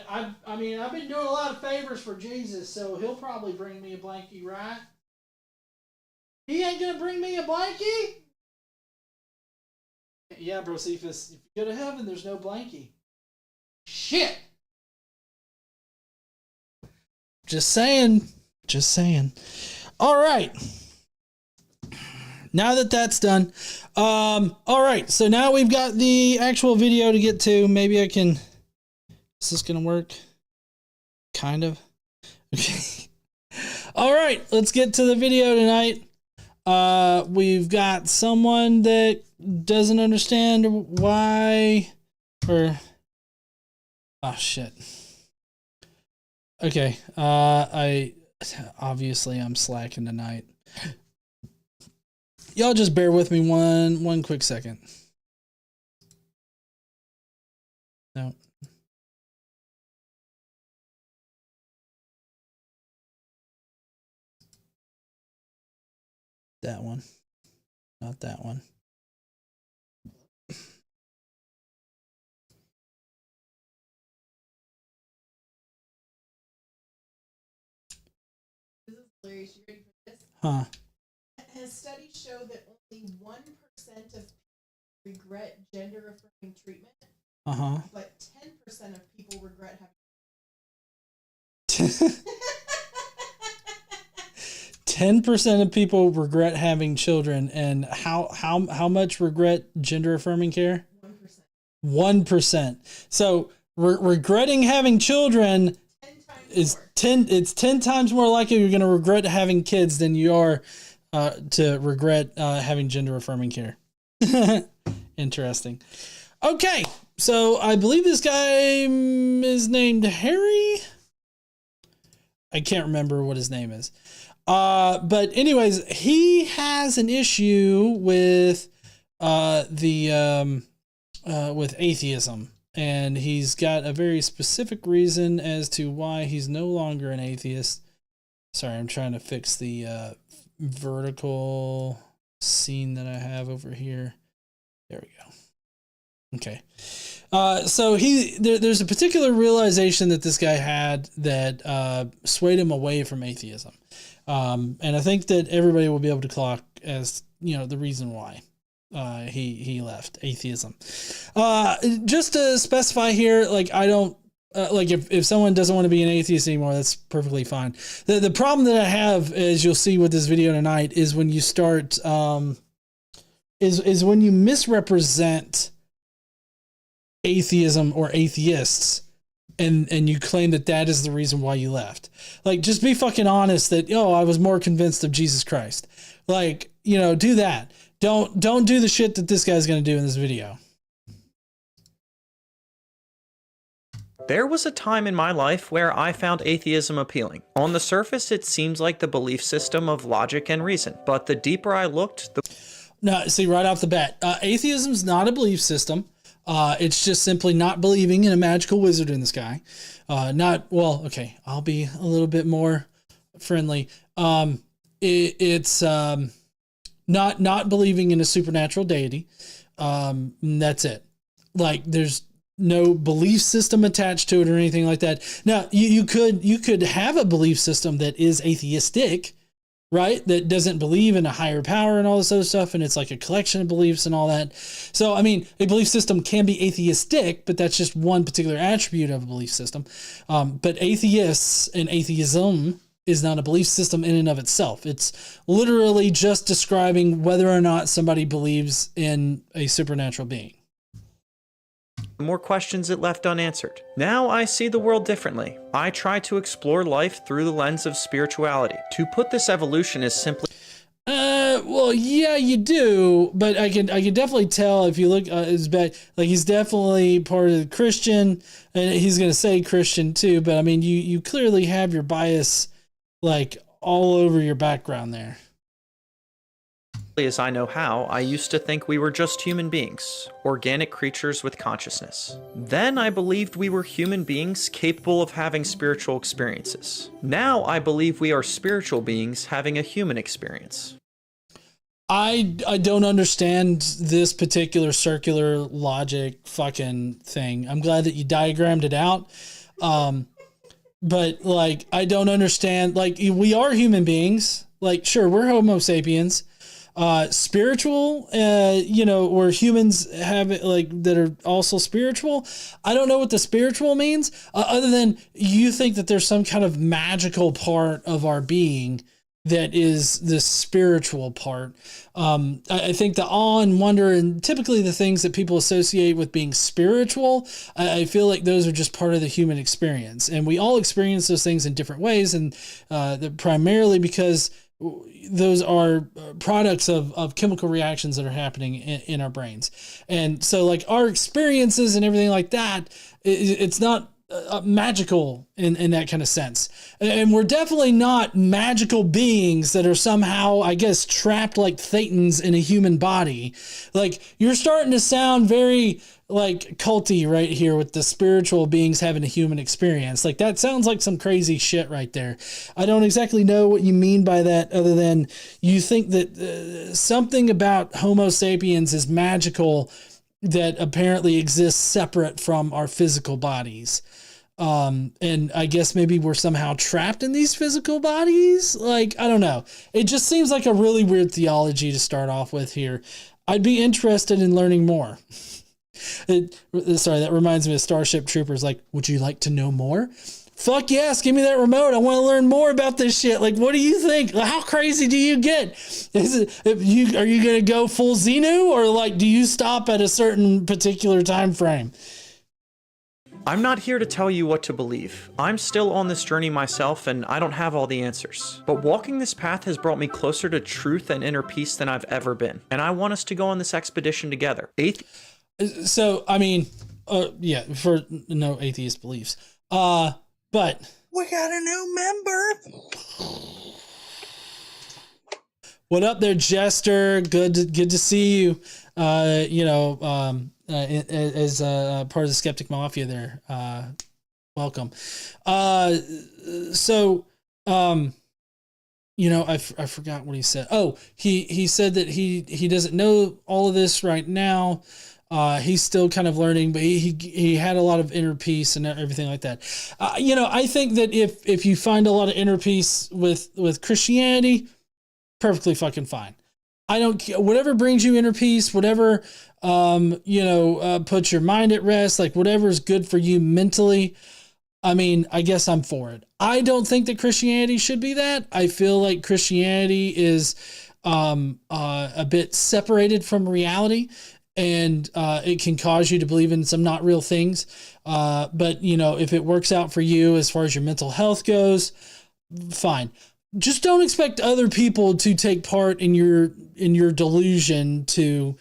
S7: I've been doing a lot of favors for Jesus, so he'll probably bring me a blankie, right? He ain't gonna bring me a blankie? Yeah, Bocephus, if you go to heaven, there's no blankie. Shit! Just saying. All right. Now that that's done. All right. So now we've got the actual video to get to. Maybe I can. Is this going to work? Kind of. Okay. All right. Let's get to the video tonight. We've got someone that doesn't understand why oh shit. Okay, I'm slacking tonight. Y'all just bear with me one quick second. No. That one. Not that one.
S8: hilarious. You ready for this?
S7: Huh.
S8: Has studies show that only 1% of people regret gender affirming treatment, but 10% of people regret having
S7: 10% of people regret having children, and how much regret gender affirming care? 1%. So regretting having children 10 times more likely you're going to regret having kids than you are to regret having gender affirming care. Interesting. Okay, so I believe this guy is named Harry. I can't remember what his name is. But anyways, he has an issue with with atheism, and he's got a very specific reason as to why he's no longer an atheist. Sorry, I'm trying to fix the vertical scene that I have over here. There we go. Okay. So there's a particular realization that this guy had that swayed him away from atheism. And I think that everybody will be able to clock as, the reason why he left atheism. Just to specify here, I don't, if someone doesn't want to be an atheist anymore, that's perfectly fine. The problem that I have, as you'll see with this video tonight, is when you start, is when you misrepresent atheism or atheists, and you claim that is the reason why you left. Just be fucking honest that, I was more convinced of Jesus Christ. Do that. Don't do the shit that this guy's going to do in this video.
S9: There was a time in my life where I found atheism appealing. On the surface, it seems like the belief system of logic and reason, but the deeper I looked,
S7: No, see, right off the bat, atheism's not a belief system. It's just simply not believing in a magical wizard in the sky. Okay, I'll be a little bit more friendly. It's not believing in a supernatural deity. That's it. There's no belief system attached to it or anything like that. Now, you could have a belief system that is atheistic, right? That doesn't believe in a higher power and all this other stuff, and it's like a collection of beliefs and all that. So, a belief system can be atheistic, but that's just one particular attribute of a belief system. But atheists and atheism is not a belief system in and of itself. It's literally just describing whether or not somebody believes in a supernatural being.
S9: the more questions it left unanswered. Now I see the world differently. I try to explore life through the lens of spirituality. To put this evolution is simply...
S7: Well, yeah, you do, but I can definitely tell if you look his back, like he's definitely part of the Christian, and he's gonna say Christian too. But I mean, you clearly have your bias like all over your background there.
S9: As I know how, I used to think we were just human beings, organic creatures with consciousness. Then I believed we were human beings capable of having spiritual experiences. Now I believe we are spiritual beings having a human experience.
S7: I don't understand this particular circular logic fucking thing. I'm glad that you diagrammed it out. But like, I don't understand, like, we are human beings. Like, sure, we're Homo sapiens. Spiritual, or humans have it like that are also spiritual. I don't know what the spiritual means, other than you think that there's some kind of magical part of our being that is the spiritual part. I think the awe and wonder and typically the things that people associate with being spiritual, I feel like those are just part of the human experience. And we all experience those things in different ways. And primarily because those are products of chemical reactions that are happening in our brains. And so like our experiences and everything like that, it's not magical in that kind of sense. And we're definitely not magical beings that are somehow, I guess, trapped like thetans in a human body. Like, you're starting to sound very like culty right here with the spiritual beings having a human experience. Like, that sounds like some crazy shit right there. I don't exactly know what you mean by that, other than you think that something about Homo sapiens is magical that apparently exists separate from our physical bodies. And I guess maybe we're somehow trapped in these physical bodies. Like, I don't know. It just seems like a really weird theology to start off with here. I'd be interested in learning more. Sorry, that reminds me of Starship Troopers. Like, would you like to know more? Fuck yes, give me that remote. I want to learn more about this shit. Like, what do you think? How crazy do you get? Are you going to go full Xenu, or like, do you stop at a certain particular time frame?
S9: I'm not here to tell you what to believe. I'm still on this journey myself, and I don't have all the answers. But walking this path has brought me closer to truth and inner peace than I've ever been. And I want us to go on this expedition together.
S7: So, I mean, yeah, for no atheist beliefs. But
S10: we got a new member.
S7: What up there, Jester? Good to see you. As part of the Skeptic Mafia there. Welcome. I forgot what he said. Oh, he said that he doesn't know all of this right now. He's still kind of learning, but he had a lot of inner peace and everything like that. I think that if you find a lot of inner peace with Christianity, perfectly fucking fine. I don't care, whatever brings you inner peace, whatever, puts your mind at rest, like whatever is good for you mentally. I mean, I guess I'm for it. I don't think that Christianity should be that. I feel like Christianity is, a bit separated from reality, and, it can cause you to believe in some not real things. But if it works out for you as far as your mental health goes, fine. Just don't expect other people to take part in your delusion to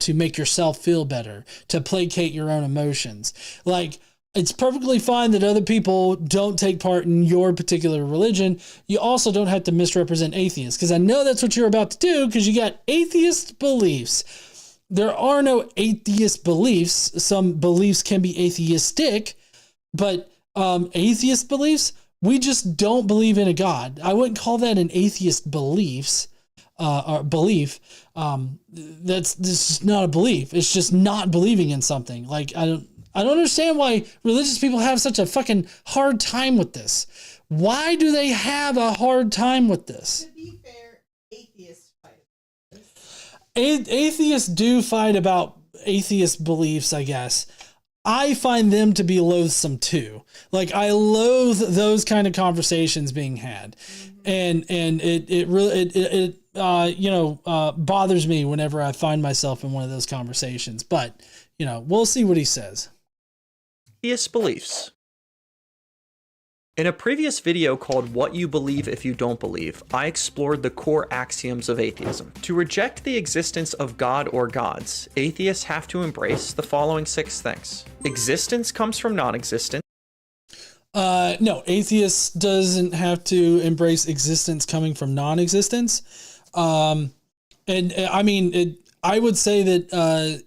S7: make yourself feel better, to placate your own emotions. Like, it's perfectly fine that other people don't take part in your particular religion. You also don't have to misrepresent atheists, because I know that's what you're about to do, because you got atheist beliefs. There are no atheist beliefs. Some beliefs can be atheistic, but atheist beliefs, we just don't believe in a God. I wouldn't call that an atheist belief. This is not a belief. It's just not believing in something. Like, I don't understand why religious people have such a fucking hard time with this. Why do they have a hard time with this?
S8: To be fair, atheists fight.
S7: Atheists do fight about atheist beliefs, I guess. I find them to be loathsome too. Like, I loathe those kind of conversations being had. And it really bothers me whenever I find myself in one of those conversations. But, we'll see what he says.
S9: Atheist beliefs. In a previous video called What You Believe If You Don't Believe, I explored the core axioms of atheism. To reject the existence of God or gods, atheists have to embrace the following 6 things. Existence comes from non-existence.
S7: No, atheist doesn't have to embrace existence coming from non-existence. I would say that,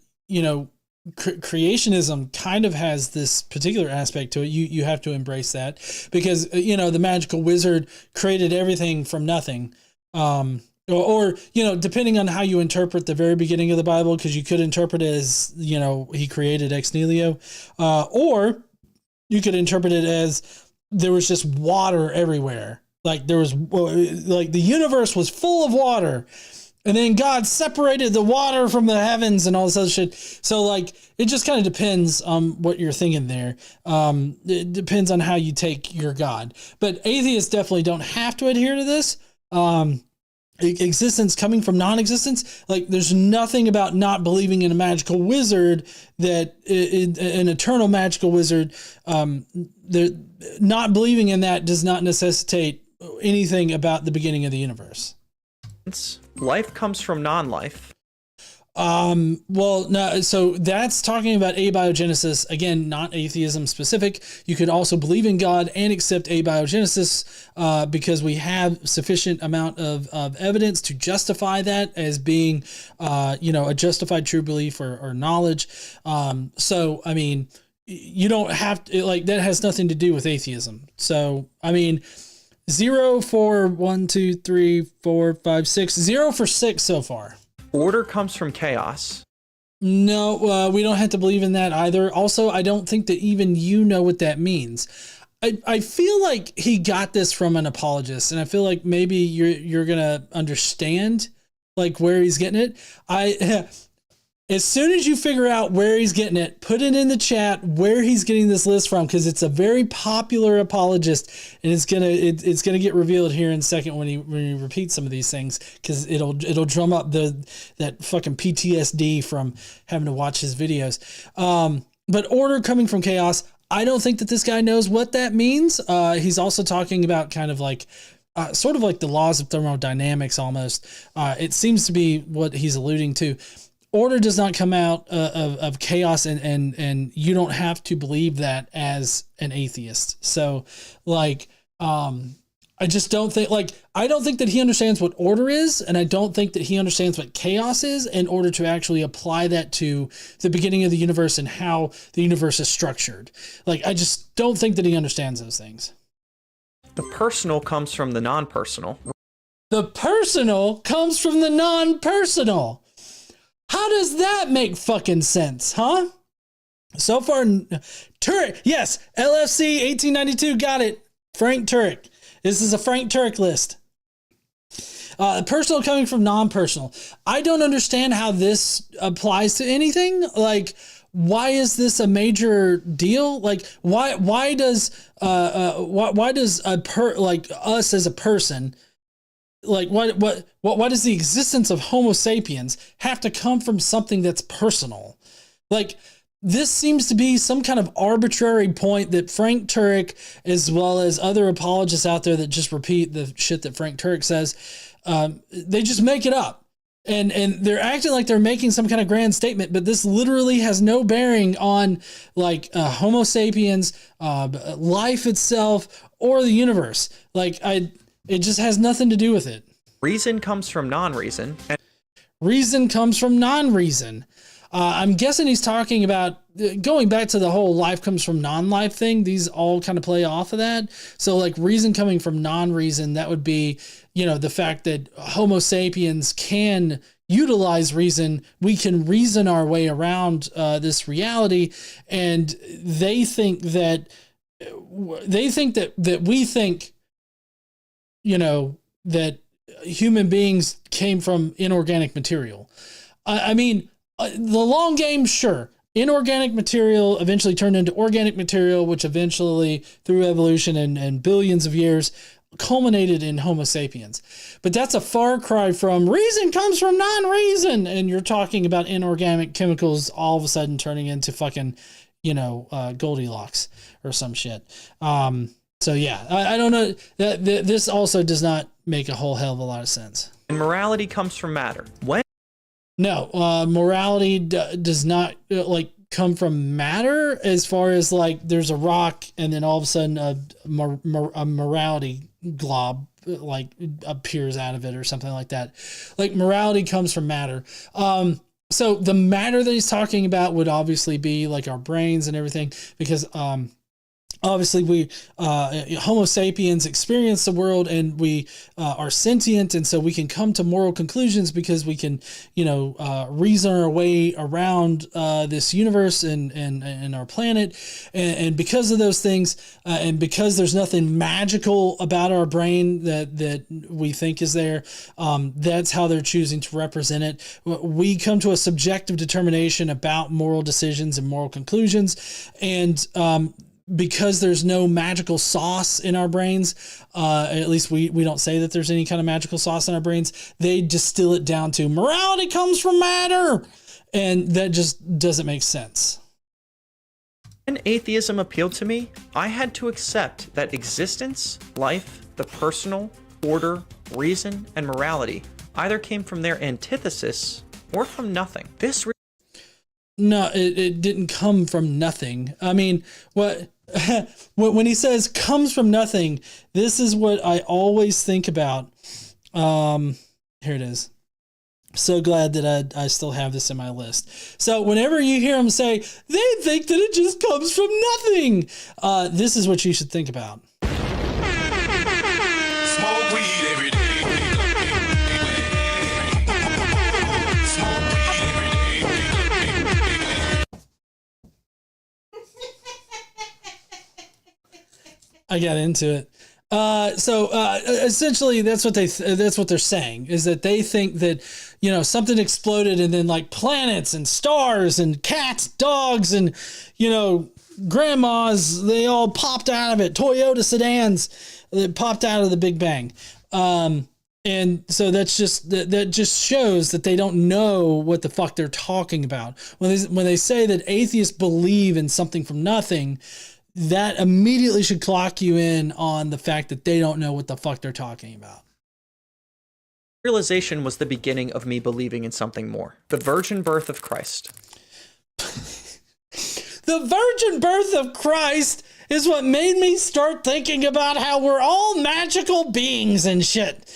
S7: creationism kind of has this particular aspect to it. You have to embrace that, because, the magical wizard created everything from nothing. Or depending on how you interpret the very beginning of the Bible, because you could interpret it as, he created ex nihilo, or you could interpret it as there was just water everywhere. Like, there was, like, the universe was full of water, and then God separated the water from the heavens and all this other shit. So, like, it just kind of depends on what you're thinking there. It depends on how you take your God. But atheists definitely don't have to adhere to this. Existence coming from non-existence. Like, there's nothing about not believing in a magical wizard that an eternal magical wizard, not believing in that does not necessitate anything about the beginning of the universe.
S9: Life comes from non-life.
S7: Well, no, so that's talking about abiogenesis. Again, not atheism specific. You could also believe in God and accept abiogenesis, because we have sufficient amount of evidence to justify that as being, a justified true belief or knowledge. So, I mean, you don't have to, like, that has nothing to do with atheism. So, I mean, 0 for 1, 2, 3, 4, 5, 6, 0 for 6 so far.
S9: Order comes from chaos.
S7: No, we don't have to believe in that either. Also, I don't think that even you know what that means. I feel like he got this from an apologist, and I feel like maybe you're gonna understand like where he's getting it. As soon as you figure out where he's getting it, put it in the chat where he's getting this list from, because it's a very popular apologist, and it's gonna get revealed here in a second when he repeats some of these things, because it'll drum up that fucking PTSD from having to watch his videos. But order coming from chaos, I don't think that this guy knows what that means. He's also talking about kind of like sort of like the laws of thermodynamics almost. It seems to be what he's alluding to. Order does not come out of chaos, and you don't have to believe that as an atheist. So like, I just don't think, like, I don't think that he understands what order is, and I don't think that he understands what chaos is in order to actually apply that to the beginning of the universe and how the universe is structured. Like, I just don't think that he understands those things.
S9: The personal comes from the non-personal.
S7: The personal comes from the non-personal. How does that make fucking sense, huh? So far, Turek, yes, LFC 1892, got it. Frank Turek. This is a Frank Turek list. Personal coming from non-personal. I don't understand how this applies to anything. Like, why is this a major deal? Like, why does us as a person, like, why does the existence of Homo sapiens have to come from something that's personal? Like, this seems to be some kind of arbitrary point that Frank Turek, as well as other apologists out there that just repeat the shit that Frank Turek says, they just make it up. And they're acting like they're making some kind of grand statement, but this literally has no bearing on like Homo sapiens, life itself, or the universe. Like, it just has nothing to do with it.
S9: Reason comes from non-reason.
S7: Reason comes from non-reason. I'm guessing he's talking about going back to the whole life comes from non-life thing. These all kind of play off of that. So like reason coming from non-reason, that would be, the fact that Homo sapiens can utilize reason. We can reason our way around this reality. And they think that we think, that human beings came from inorganic material. I mean, the long game, sure. Inorganic material eventually turned into organic material, which eventually, through evolution and billions of years, culminated in Homo sapiens. But that's a far cry from reason comes from non-reason. And you're talking about inorganic chemicals all of a sudden turning into fucking, Goldilocks or some shit. So yeah, I don't know. This also does not make a whole hell of a lot of sense.
S9: And morality comes from matter.
S7: No, morality does not come from matter, as far as like there's a rock and then all of a sudden a morality glob like appears out of it or something like that. Like, morality comes from matter. So the matter that he's talking about would obviously be like our brains and everything, because obviously we Homo sapiens experience the world, and we are sentient, and so we can come to moral conclusions because we can reason our way around this universe and our planet, and because of those things, and because there's nothing magical about our brain that we think is there, that's how they're choosing to represent it. We come to a subjective determination about moral decisions and moral conclusions, and because there's no magical sauce in our brains, at least we don't say that there's any kind of magical sauce in our brains, they distill it down to morality comes from matter. And that just doesn't make sense.
S9: When atheism appealed to me, I had to accept that existence, life, the personal, order, reason, and morality either came from their antithesis or from nothing.
S7: No, it didn't come from nothing. I mean, when he says comes from nothing, this is what I always think about. Here it is. So glad that I still have this in my list. So whenever you hear him say, they think that it just comes from nothing, this is what you should think about.
S4: Smoke weed every day. Smoke weed every day.
S7: I got into it. Essentially that's what they're saying, is that they think that, you know, something exploded and then like planets and stars and cats, dogs, and, you know, grandmas, they all popped out of it. Toyota sedans that popped out of the Big Bang. And so that just shows that they don't know what the fuck they're talking about. When they say that atheists believe in something from nothing, that immediately should clock you in on the fact that they don't know what the fuck they're talking about.
S9: Realization was the beginning of me believing in something more. The virgin birth of Christ.
S7: The virgin birth of Christ is what made me start thinking about how we're all magical beings and shit.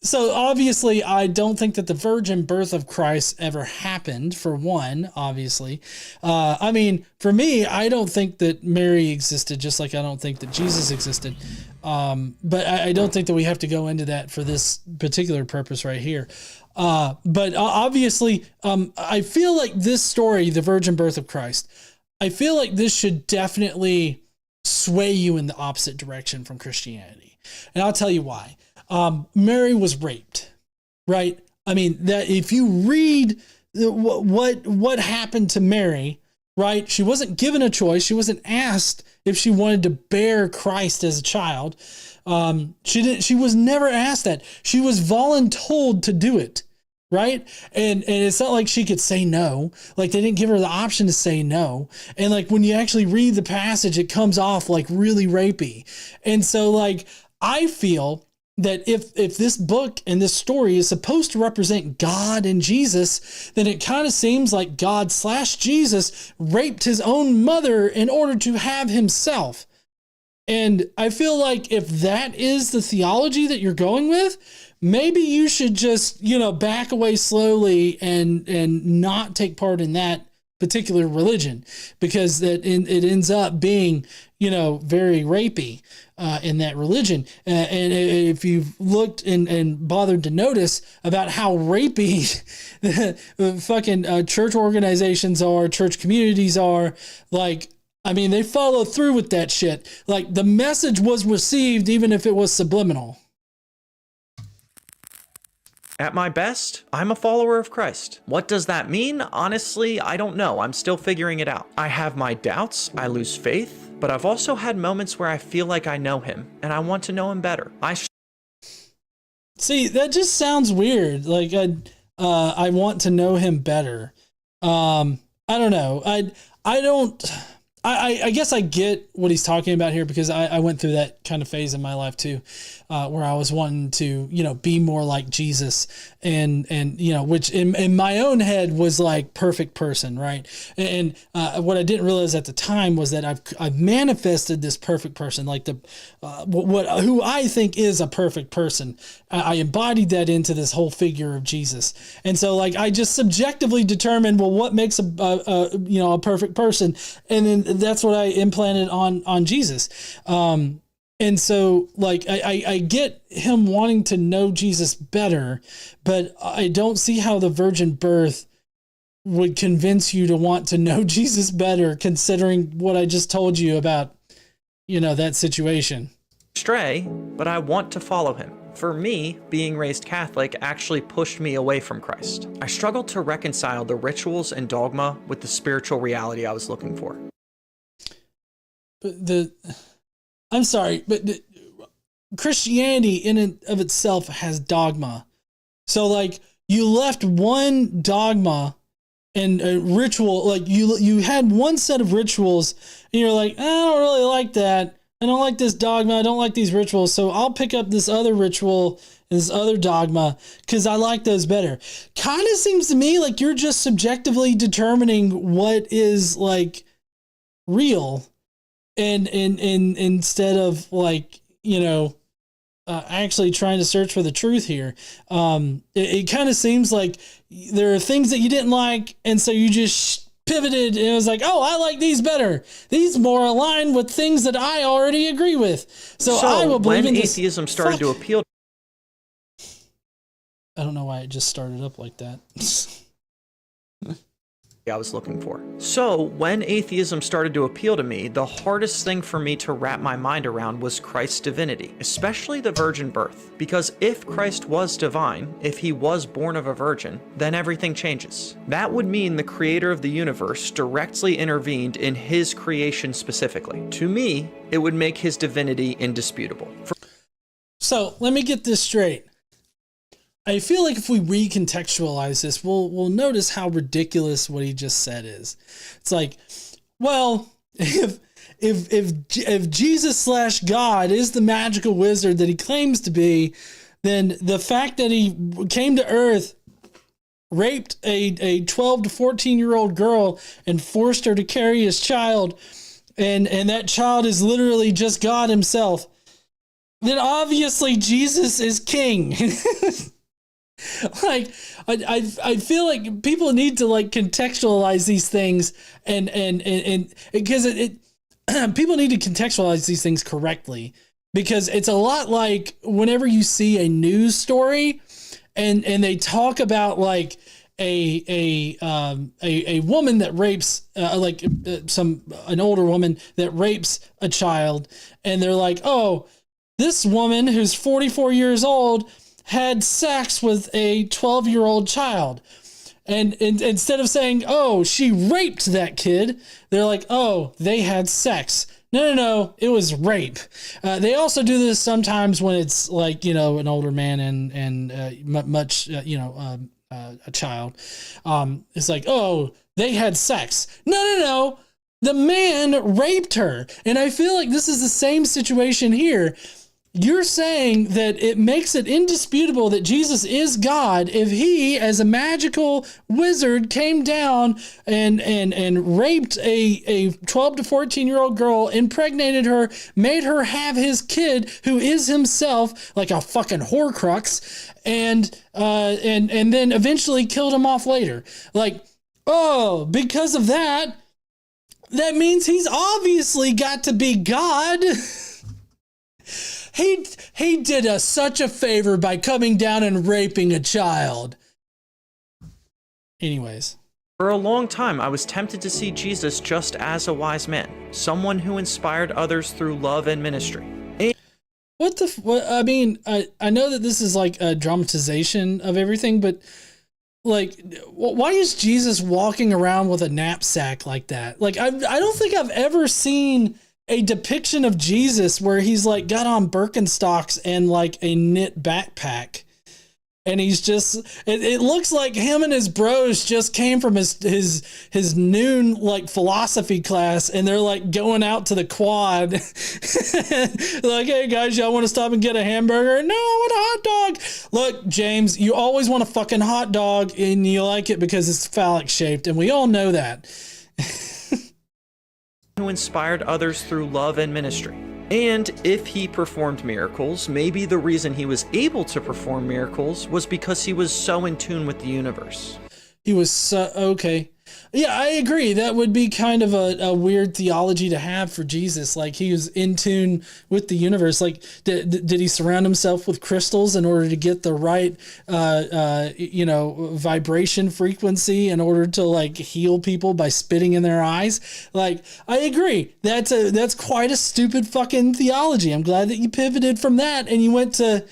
S7: So obviously I don't think that the virgin birth of Christ ever happened, for one, obviously. I mean, for me, I don't think that Mary existed, just like I don't think that Jesus existed. But I don't think that we have to go into that for this particular purpose right here. But obviously, I feel like this story, the virgin birth of Christ, I feel like this should definitely sway you in the opposite direction from Christianity. And I'll tell you why. Mary was raped, right? I mean, that if you read what happened to Mary, right? She wasn't given a choice. She wasn't asked if she wanted to bear Christ as a child. She was never asked that. She was voluntold to do it, right? And it's not like she could say no. Like, they didn't give her the option to say no. And like, when you actually read the passage, it comes off like really rapey. And so like, I feel that if this book and this story is supposed to represent God and Jesus, then it kind of seems like God/Jesus raped his own mother in order to have himself. And I feel like if that is the theology that you're going with, maybe you should just, you know, back away slowly and not take part in that particular religion, because it ends up being, you know, very rapey in that religion. And if you've looked and bothered to notice about how rapey the fucking church organizations are, church communities are, like, I mean, they follow through with that shit. Like, the message was received even if it was subliminal.
S9: At my best, I'm a follower of Christ. What does that mean? Honestly, I don't know. I'm still figuring it out. I have my doubts, I lose faith, but I've also had moments where I feel like I know him, and I want to know him better.
S7: See, that just sounds weird. Like, I want to know him better. I don't know. I guess I get what he's talking about here, because I went through that kind of phase in my life too, where I was wanting to, you know, be more like Jesus, and you know, which in my own head was like perfect person, right? And what I didn't realize at the time was that I've manifested this perfect person, like who I think is a perfect person. I embodied that into this whole figure of Jesus, and so like I just subjectively determined, well, what makes a perfect person, and then that's what I implanted on Jesus. And so like, I get him wanting to know Jesus better, but I don't see how the virgin birth would convince you to want to know Jesus better, considering what I just told you about, you know, that situation.
S9: Stray, but I want to follow him. For me, being raised Catholic actually pushed me away from Christ. I struggled to reconcile the rituals and dogma with the spiritual reality I was looking for.
S7: But I'm sorry, but Christianity in and of itself has dogma. So like, you left one dogma and a ritual, like you had one set of rituals and you're like, I don't really like that. I don't like this dogma. I don't like these rituals. So I'll pick up this other ritual and this other dogma because I like those better. Kind of seems to me like you're just subjectively determining what is like real, and instead of like, you know, actually trying to search for the truth here. It kind of seems like there are things that you didn't like, and so you just pivoted and it was like, oh, I like these better. These more align with things that I already agree with. So I will believe in this.
S9: Atheism started to appeal.
S7: I don't know why it just started up like that.
S9: I was looking for. So when atheism started to appeal to me, the hardest thing for me to wrap my mind around was Christ's divinity, especially the virgin birth. Because if Christ was divine, if he was born of a virgin, then everything changes. That would mean the creator of the universe directly intervened in his creation specifically. To me, it would make his divinity indisputable.
S7: So let me get this straight. I feel like if we recontextualize this, we'll notice how ridiculous what he just said is. It's like, well, if Jesus / God is the magical wizard that he claims to be, then the fact that he came to Earth, raped a 12 to 14-year-old girl and forced her to carry his child, and that child is literally just God himself, then obviously Jesus is king. Like, I feel like people need to like contextualize these things and because people need to contextualize these things correctly, because it's a lot like whenever you see a news story and they talk about like a woman that rapes an older woman that rapes a child, and they're like, oh, this woman who's 44 years old had sex with a 12-year-old child. And instead of saying, oh, she raped that kid, they're like, oh, they had sex. No, it was rape. They also do this sometimes when it's like, you know, an older man and a child. It's like, oh, they had sex. No. The man raped her. And I feel like this is the same situation here. You're saying that it makes it indisputable that Jesus is God if he, as a magical wizard, came down and raped a 12 to 14-year-old girl, impregnated her, made her have his kid, who is himself like a fucking horcrux, and then eventually killed him off later. Like, oh, because of that means he's obviously got to be God. He did us such a favor by coming down and raping a child. Anyways.
S9: For a long time, I was tempted to see Jesus just as a wise man, someone who inspired others through love and ministry.
S7: I mean, I know that this is like a dramatization of everything, but like, why is Jesus walking around with a knapsack like that? Like, I don't think I've ever seen a depiction of Jesus where he's like got on Birkenstocks and like a knit backpack, and he's just, it looks like him and his bros just came from his noon like philosophy class, and they're like going out to the quad. Like, hey guys, y'all want to stop and get a hamburger? No, I want a hot dog. Look, James, you always want a fucking hot dog, and you like it because it's phallic shaped, and we all know that.
S9: Who inspired others through love and ministry. And if he performed miracles, maybe the reason he was able to perform miracles was because he was so in tune with the universe.
S7: He was so, okay. Yeah, I agree. That would be kind of a weird theology to have for Jesus. Like, he was in tune with the universe. Like, did he surround himself with crystals in order to get the right, vibration frequency in order to like heal people by spitting in their eyes? Like, I agree. That's quite a stupid fucking theology. I'm glad that you pivoted from that and you went to,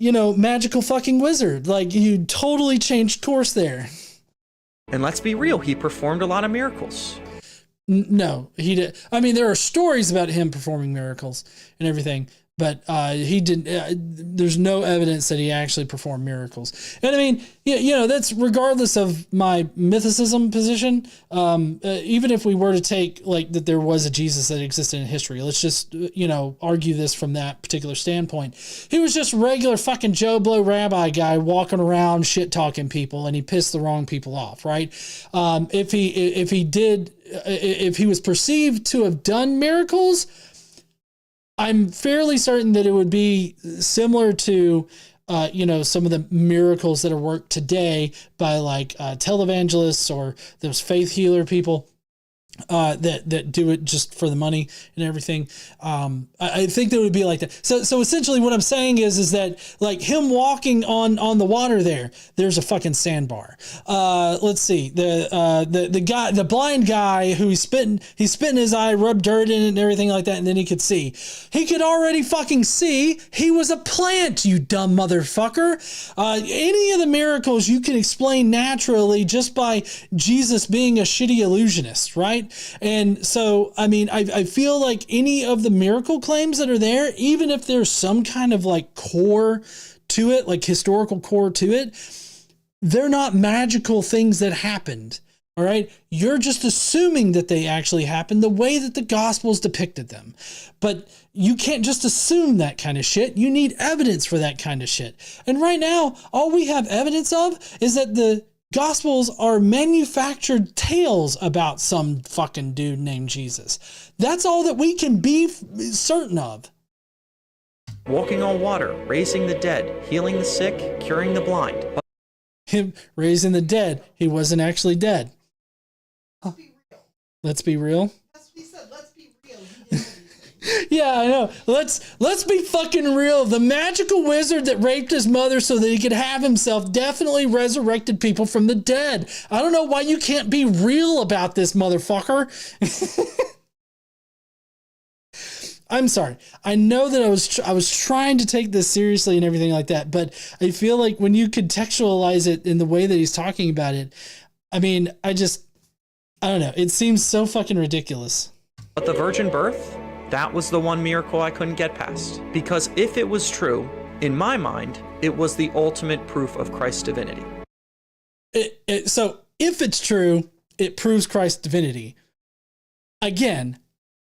S7: magical fucking wizard. Like, you totally changed course there.
S9: And let's be real, he performed a lot of miracles.
S7: No, he did. I mean, there are stories about him performing miracles and everything, but he didn't. There's no evidence that he actually performed miracles. And I mean, that's regardless of my mythicism position. Even if we were to take like that there was a Jesus that existed in history, let's just argue this from that particular standpoint. He was just regular fucking Joe Blow rabbi guy walking around shit talking people, and he pissed the wrong people off, right? If he was perceived to have done miracles, I'm fairly certain that it would be similar to, some of the miracles that are worked today by like televangelists or those faith healer people. that do it just for the money and everything. I think that would be like that. So essentially what I'm saying is that like him walking on the water there's a fucking sandbar. Let's see, the blind guy who he's spitting his eye, rubbed dirt in it and everything like that, and then he could see. He could already fucking see. He was a plant, you dumb motherfucker. Any of the miracles you can explain naturally just by Jesus being a shitty illusionist, right? And so, I mean, I feel like any of the miracle claims that are there, even if there's some kind of like core to it, like historical core to it, they're not magical things that happened. All right. You're just assuming that they actually happened the way that the Gospels depicted them. But you can't just assume that kind of shit. You need evidence for that kind of shit. And right now, all we have evidence of is that the Gospels are manufactured tales about some fucking dude named Jesus. That's all that we can be certain of.
S9: Walking on water, raising the dead, healing the sick, curing the blind.
S7: Him raising the dead. He wasn't actually dead. Let's be real.
S8: That's what he said. Let's be real. He did
S7: Yeah, I know. Let's be fucking real. The magical wizard that raped his mother so that he could have himself definitely resurrected people from the dead. I don't know why you can't be real about this, motherfucker. I'm sorry. I know that I was trying to take this seriously and everything like that, but I feel like when you contextualize it in the way that he's talking about it, I mean, I don't know. It seems so fucking ridiculous.
S9: But the virgin birth? That was the one miracle I couldn't get past. Because if it was true, in my mind, it was the ultimate proof of Christ's divinity.
S7: So if it's true, it proves Christ's divinity. Again,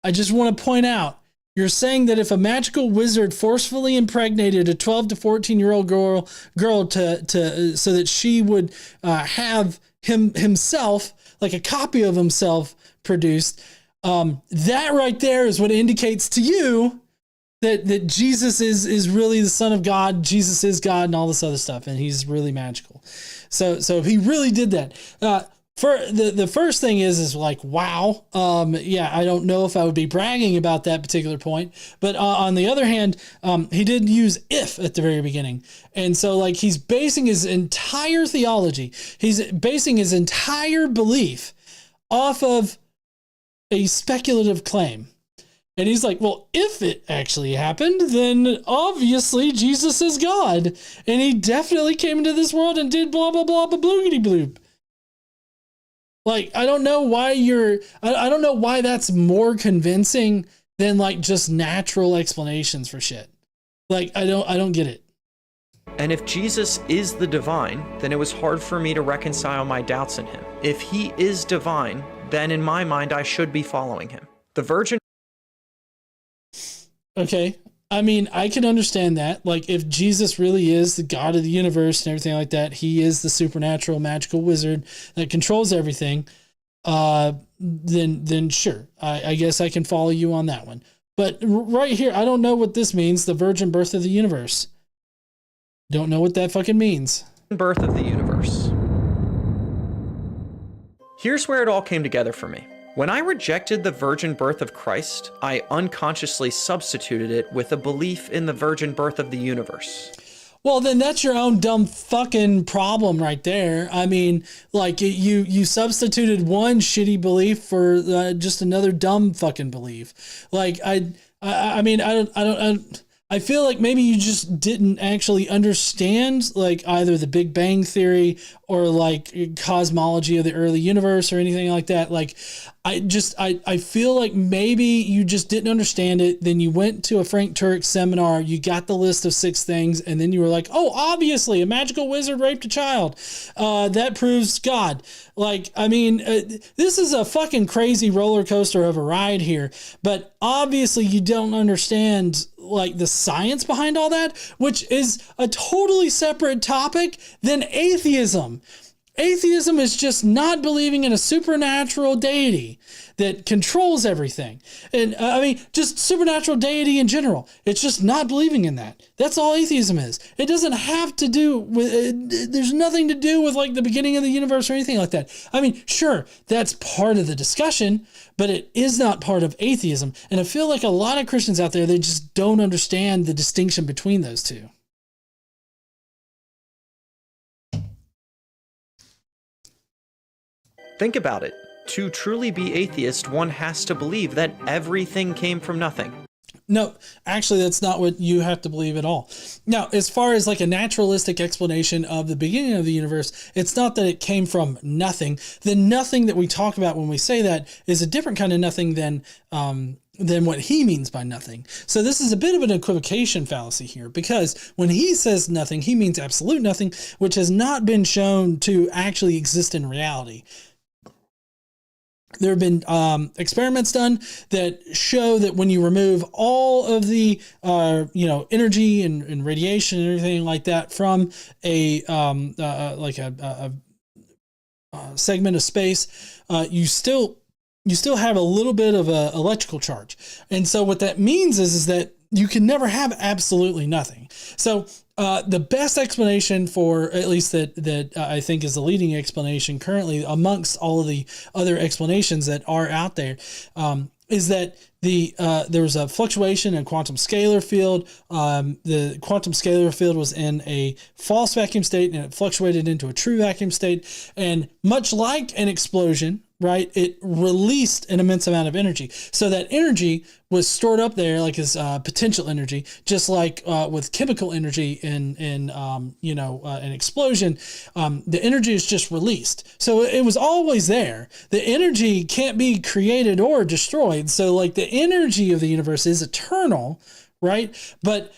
S7: I just want to point out, you're saying that if a magical wizard forcefully impregnated a 12 to 14-year-old girl to so that she would have himself, like a copy of himself produced, that right there is what indicates to you that Jesus is really the Son of God, Jesus is God, and all this other stuff, and he's really magical. So if he really did that, for the first thing is like, wow, yeah, I don't know if I would be bragging about that particular point, but on the other hand, he did use if at the very beginning, and so like he's basing his entire theology, he's basing his entire belief off of a speculative claim. And he's like, well, if it actually happened, then obviously Jesus is God. And he definitely came into this world and did blah, blah, blah, blah, bloogity bloop. Like, I don't know why I don't know why that's more convincing than like just natural explanations for shit. Like, I don't get it.
S9: And if Jesus is the divine, then it was hard for me to reconcile my doubts in him. If he is divine, then in my mind, I should be following him. The virgin.
S7: Okay. I mean, I can understand that. Like, if Jesus really is the God of the universe and everything like that, he is the supernatural magical wizard that controls everything, then sure. I guess I can follow you on that one. But right here, I don't know what this means, the virgin birth of the universe. Don't know what that fucking means.
S9: Birth of the universe. Here's where it all came together for me. When I rejected the virgin birth of Christ, I unconsciously substituted it with a belief in the virgin birth of the universe.
S7: Well, then that's your own dumb fucking problem right there. I mean, like you substituted one shitty belief for just another dumb fucking belief. Like I mean, I feel like maybe you just didn't actually understand like either the Big Bang Theory or like cosmology of the early universe or anything like that. Like I feel like maybe you just didn't understand it. Then you went to a Frank Turek seminar, you got the list of 6 things, and then you were like, oh, obviously a magical wizard raped a child. That proves God. Like, I mean, this is a fucking crazy roller coaster of a ride here, but obviously you don't understand like the science behind all that, which is a totally separate topic than atheism. Atheism is just not believing in a supernatural deity that controls everything. And I mean, just supernatural deity in general. It's just not believing in that. That's all atheism is. It doesn't have to do with, there's nothing to do with like the beginning of the universe or anything like that. I mean, sure, that's part of the discussion, but it is not part of atheism. And I feel like a lot of Christians out there, they just don't understand the distinction between those two.
S9: Think about it. To truly be atheist, one has to believe that everything came from nothing.
S7: No, actually, that's not what you have to believe at all. Now, as far as like a naturalistic explanation of the beginning of the universe, it's not that it came from nothing. The nothing that we talk about when we say that is a different kind of nothing than what he means by nothing. So this is a bit of an equivocation fallacy here, because when he says nothing, he means absolute nothing, which has not been shown to actually exist in reality. There have been experiments done that show that when you remove all of the energy and radiation and everything like that from a segment of space, you still have a little bit of a electrical charge. And so what that means is that you can never have absolutely nothing. So the best explanation, for at least that I think is the leading explanation currently amongst all of the other explanations that are out there, is that there was a fluctuation in quantum scalar field. The quantum scalar field was in a false vacuum state and it fluctuated into a true vacuum state. And much like an explosion, right, it released an immense amount of energy. So that energy was stored up there like as potential energy, just like with chemical energy in an explosion. The energy is just released. So it was always there. The energy can't be created or destroyed. So like the energy of the universe is eternal, right? But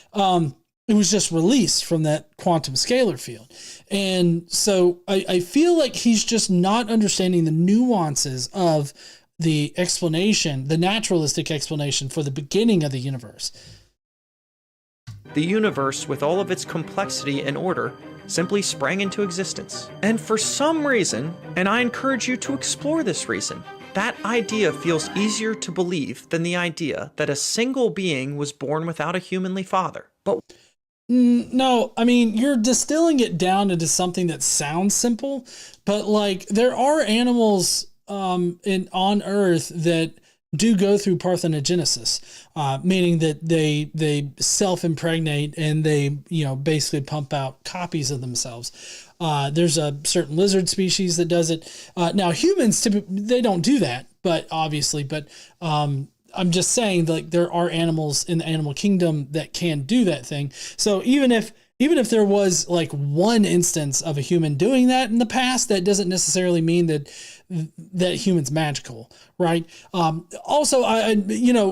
S7: it was just released from that quantum scalar field. And so I feel like he's just not understanding the nuances of the explanation, the naturalistic explanation for the beginning of the universe.
S9: The universe, with all of its complexity and order, simply sprang into existence. And for some reason, and I encourage you to explore this reason, that idea feels easier to believe than the idea that a single being was born without a humanly father. But
S7: no, I mean, you're distilling it down into something that sounds simple, but like there are animals on Earth that do go through parthenogenesis, meaning that they self-impregnate and they basically pump out copies of themselves. There's a certain lizard species that does it. Now humans typically they don't do that, but I'm just saying, like, there are animals in the animal kingdom that can do that thing. So even if there was like one instance of a human doing that in the past, that doesn't necessarily mean that human's magical, right? Also,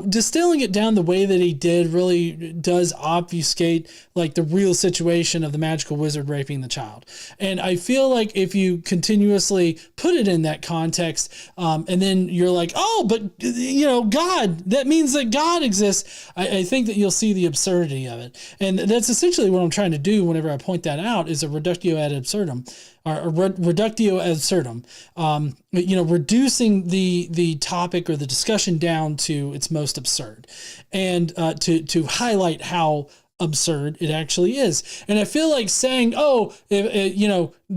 S7: distilling it down the way that he did really does obfuscate like the real situation of the magical wizard raping the child. And I feel like if you continuously put it in that context, and then you're like, oh, but God, that means that God exists. I think that you'll see the absurdity of it. And that's essentially what I'm trying to do whenever I point that out, is a reductio ad absurdum. Or reductio ad absurdum, reducing the topic or the discussion down to its most absurd, and to highlight how absurd it actually is. And I feel like saying,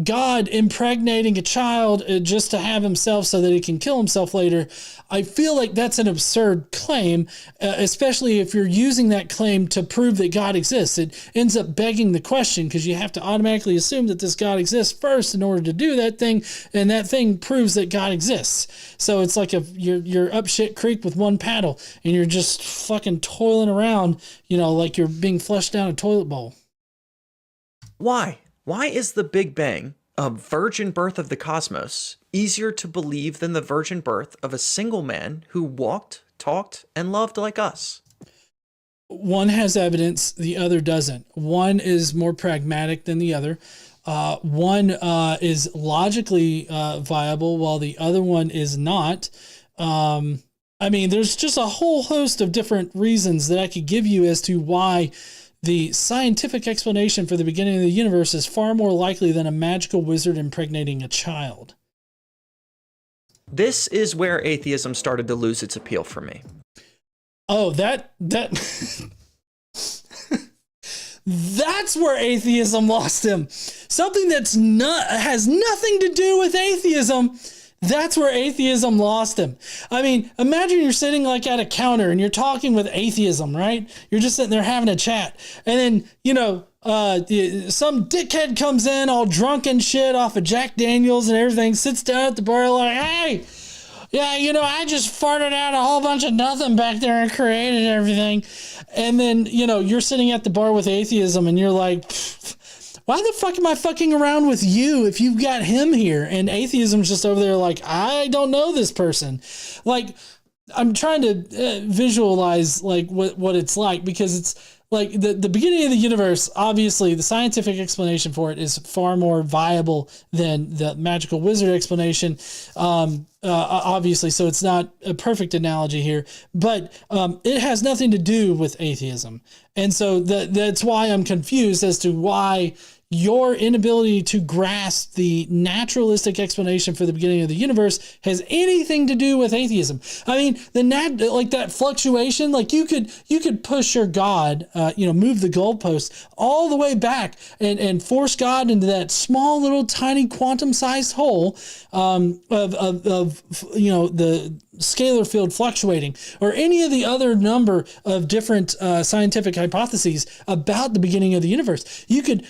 S7: God impregnating a child just to have himself so that he can kill himself later, I feel like that's an absurd claim, especially if you're using that claim to prove that God exists. It ends up begging the question, because you have to automatically assume that this God exists first in order to do that thing, and that thing proves that God exists. So it's like you're up shit creek with one paddle, and you're just fucking toiling around, like you're being flushed down a toilet bowl.
S9: Why? Why is the Big Bang, a virgin birth of the cosmos, easier to believe than the virgin birth of a single man who walked, talked, and loved like us?
S7: One has evidence, the other doesn't. One is more pragmatic than the other. One is logically viable, while the other one is not. There's just a whole host of different reasons that I could give you as to why the scientific explanation for the beginning of the universe is far more likely than a magical wizard impregnating a child.
S9: This is where atheism started to lose its appeal for me.
S7: Oh, that that's where atheism lost him. Something that's has nothing to do with atheism. That's where atheism lost him. I mean, imagine you're sitting like at a counter and you're talking with atheism, right? You're just sitting there having a chat. And then, you know, some dickhead comes in all drunk and shit off of Jack Daniels and everything, sits down at the bar like, hey, yeah, you know, I just farted out a whole bunch of nothing back there and created everything. And then, you know, you're sitting at the bar with atheism and you're like, why the fuck am I fucking around with you if you've got him here? And atheism's just over there like, I don't know this person. Like, I'm trying to visualize like what it's like, because it's like the beginning of the universe, obviously the scientific explanation for it is far more viable than the magical wizard explanation. Obviously, so it's not a perfect analogy here, but it has nothing to do with atheism. And so that's why I'm confused as to why your inability to grasp the naturalistic explanation for the beginning of the universe has anything to do with atheism. I mean, like that fluctuation, like you could push your God, move the goalpost all the way back and force God into that small little tiny quantum sized hole of the scalar field fluctuating, or any of the other number of different scientific hypotheses about the beginning of the universe. You could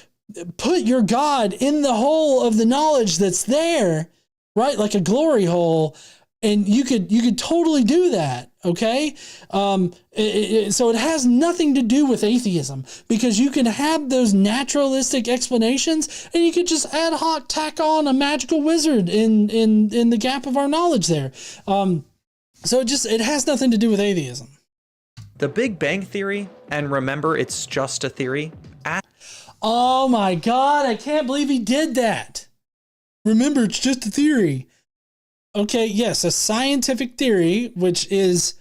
S7: put your God in the hole of the knowledge that's there, right? Like a glory hole. And you could totally do that. Okay. So it has nothing to do with atheism, because you can have those naturalistic explanations and you could just ad hoc tack on a magical wizard in the gap of our knowledge there. So it has nothing to do with atheism.
S9: The Big Bang Theory, and remember, it's just a theory.
S7: Oh my God, I can't believe he did that. Remember, it's just a theory. Okay, yes, a scientific theory, which is,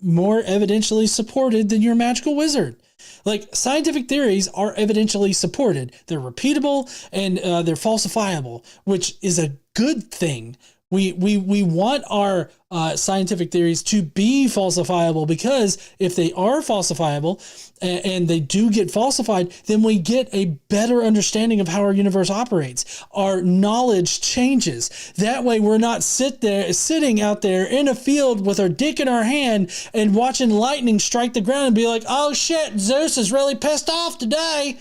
S7: more evidentially supported than your magical wizard. Like, scientific theories are evidentially supported. They're repeatable and they're falsifiable, which is a good thing. We want our scientific theories to be falsifiable, because if they are falsifiable and they do get falsified, then we get a better understanding of how our universe operates. Our knowledge changes. That way we're not sitting out there in a field with our dick in our hand and watching lightning strike the ground and be like, oh shit, Zeus is really pissed off today.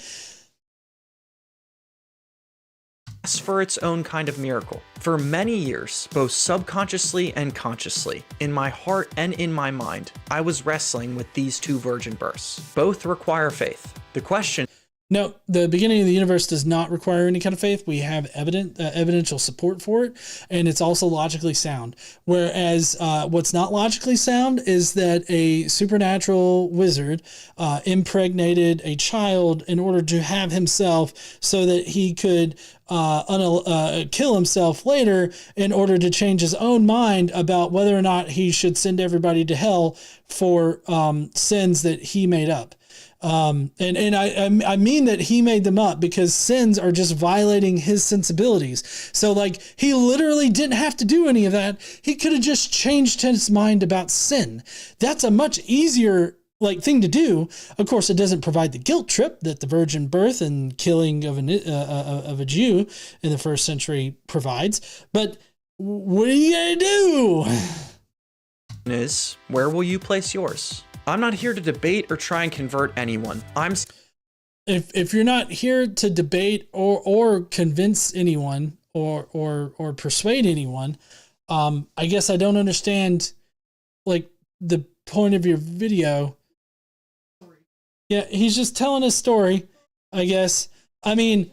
S9: For its own kind of miracle. For many years, both subconsciously and consciously, in my heart and in my mind, I was wrestling with these two virgin births. Both require faith. The question...
S7: No, the beginning of the universe does not require any kind of faith. We have evidential support for it, and it's also logically sound. Whereas what's not logically sound is that a supernatural wizard impregnated a child in order to have himself, so that he could kill himself later in order to change his own mind about whether or not he should send everybody to hell for sins that he made up. And I mean that he made them up, because sins are just violating his sensibilities. So like, he literally didn't have to do any of that. He could have just changed his mind about sin. That's a much easier thing to do. Of course, it doesn't provide the guilt trip that the virgin birth and killing of a Jew in the first century provides. But what are you gonna do?
S9: Is, where will you place yours? I'm not here to debate or try and convert anyone.
S7: If you're not here to debate or convince anyone or persuade anyone, I guess I don't understand the point of your video. Yeah, he's just telling a story, I guess. I mean,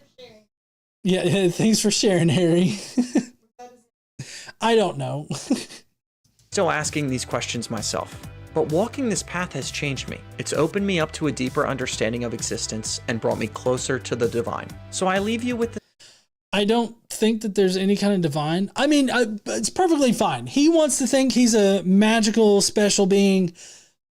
S7: yeah, thanks for sharing, Harry. I don't know.
S9: Still asking these questions myself. But walking this path has changed me. It's opened me up to a deeper understanding of existence and brought me closer to the divine. So I leave you with the...
S7: I don't think that there's any kind of divine. I mean, it's perfectly fine. He wants to think he's a magical, special being.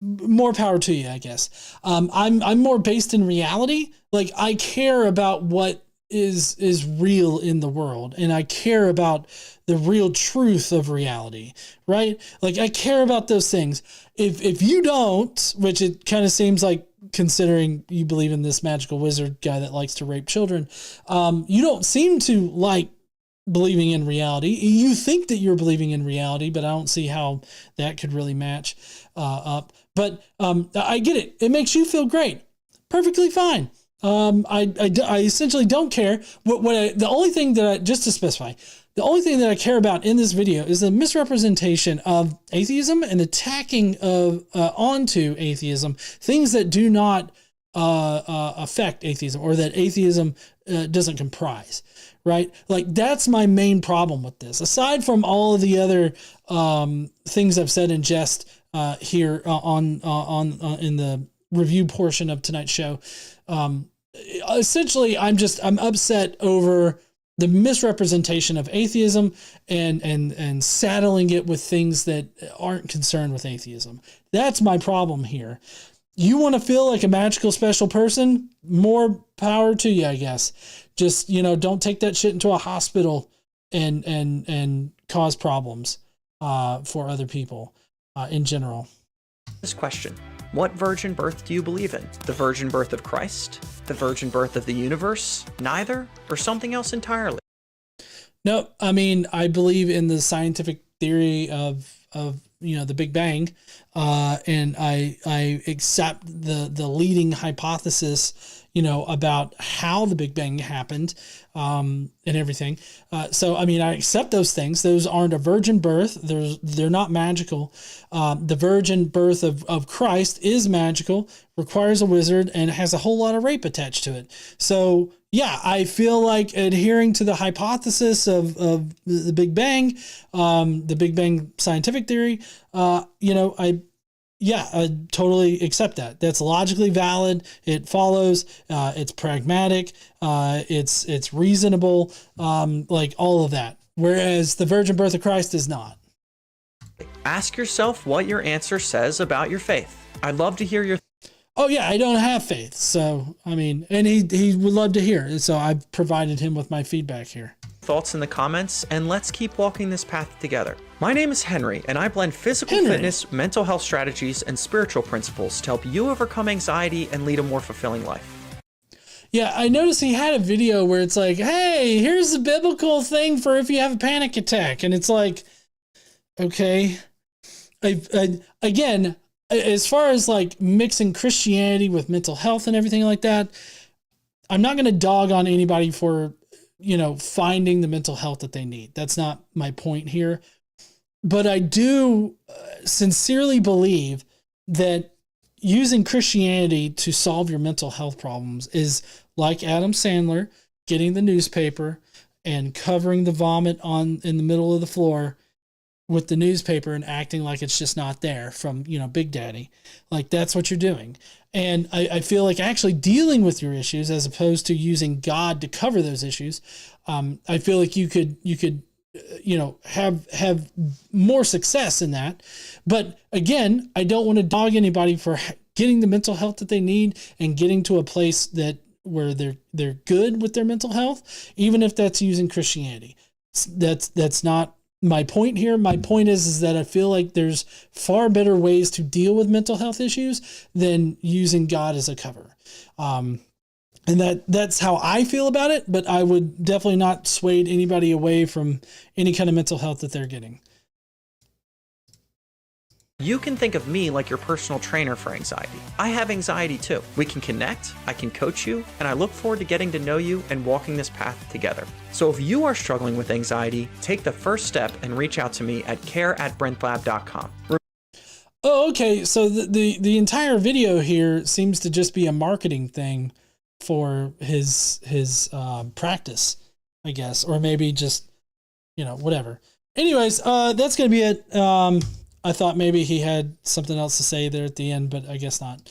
S7: more power to you, I guess. I'm more based in reality. Like, I care about what is real in the world, and I care about the real truth of reality, right? Like, I care about those things. If you don't, which it kind of seems like, considering you believe in this magical wizard guy that likes to rape children, you don't seem to like believing in reality. You think that you're believing in reality, but I don't see how that could really match up. But I get it. It makes you feel great. Perfectly fine. I essentially don't care. The only thing that just to specify, the only thing that I care about in this video is the misrepresentation of atheism and attacking onto atheism, things that do not affect atheism, or that atheism doesn't comprise, right? Like, that's my main problem with this. Aside from all of the other things I've said in jest here on in the review portion of tonight's show, essentially I'm upset over the misrepresentation of atheism and saddling it with things that aren't concerned with atheism. That's my problem here. You want to feel like a magical special person? More power to you, I guess. Just, don't take that shit into a hospital and cause problems for other people in general.
S9: This question: what virgin birth do you believe in? The virgin birth of Christ? The virgin birth of the universe? Neither? Or something else entirely?
S7: No, I mean, I believe in the scientific theory of the Big Bang, and I accept the leading hypothesis, about how the Big Bang happened, and everything. So, I mean, I accept those things. Those aren't a virgin birth. They're not magical. The virgin birth of Christ is magical, requires a wizard, and has a whole lot of rape attached to it. So, yeah, I feel like adhering to the hypothesis of the Big Bang, the Big Bang scientific theory, I totally accept that. That's logically valid. It follows. It's pragmatic. It's reasonable. Like all of that. Whereas the virgin birth of Christ is not.
S9: Ask yourself what your answer says about your faith. I'd love to hear your.
S7: Oh yeah, I don't have faith. So I mean, and he would love to hear it. So I've provided him with my feedback here.
S9: Thoughts in the comments, and let's keep walking this path together. My name is Henry, and I blend physical fitness, mental health strategies, and spiritual principles to help you overcome anxiety and lead a more fulfilling life.
S7: Yeah, I noticed he had a video where it's like, hey, here's the biblical thing for if you have a panic attack. And it's like, okay. Again, as far as like mixing Christianity with mental health and everything like that, I'm not going to dog on anybody for finding the mental health that they need. That's not my point here. But I do sincerely believe that using Christianity to solve your mental health problems is like Adam Sandler getting the newspaper and covering the vomit in the middle of the floor with the newspaper and acting like it's just not there from, Big Daddy. Like, that's what you're doing. And I feel like actually dealing with your issues as opposed to using God to cover those issues. I feel like you could have more success in that. But again, I don't want to dog anybody for getting the mental health that they need and getting to a place where they're good with their mental health, even if that's using Christianity. That's not my point here. My point is that I feel like there's far better ways to deal with mental health issues than using God as a cover. And that's how I feel about it, but I would definitely not sway anybody away from any kind of mental health that they're getting.
S9: You can think of me like your personal trainer for anxiety. I have anxiety too. We can connect, I can coach you, and I look forward to getting to know you and walking this path together. So if you are struggling with anxiety, take the first step and reach out to me at care@brentlab.com.
S7: Oh, okay. So the entire video here seems to just be a marketing thing for his practice, I guess, or maybe just, whatever. Anyways, that's going to be it. I thought maybe he had something else to say there at the end, but I guess not.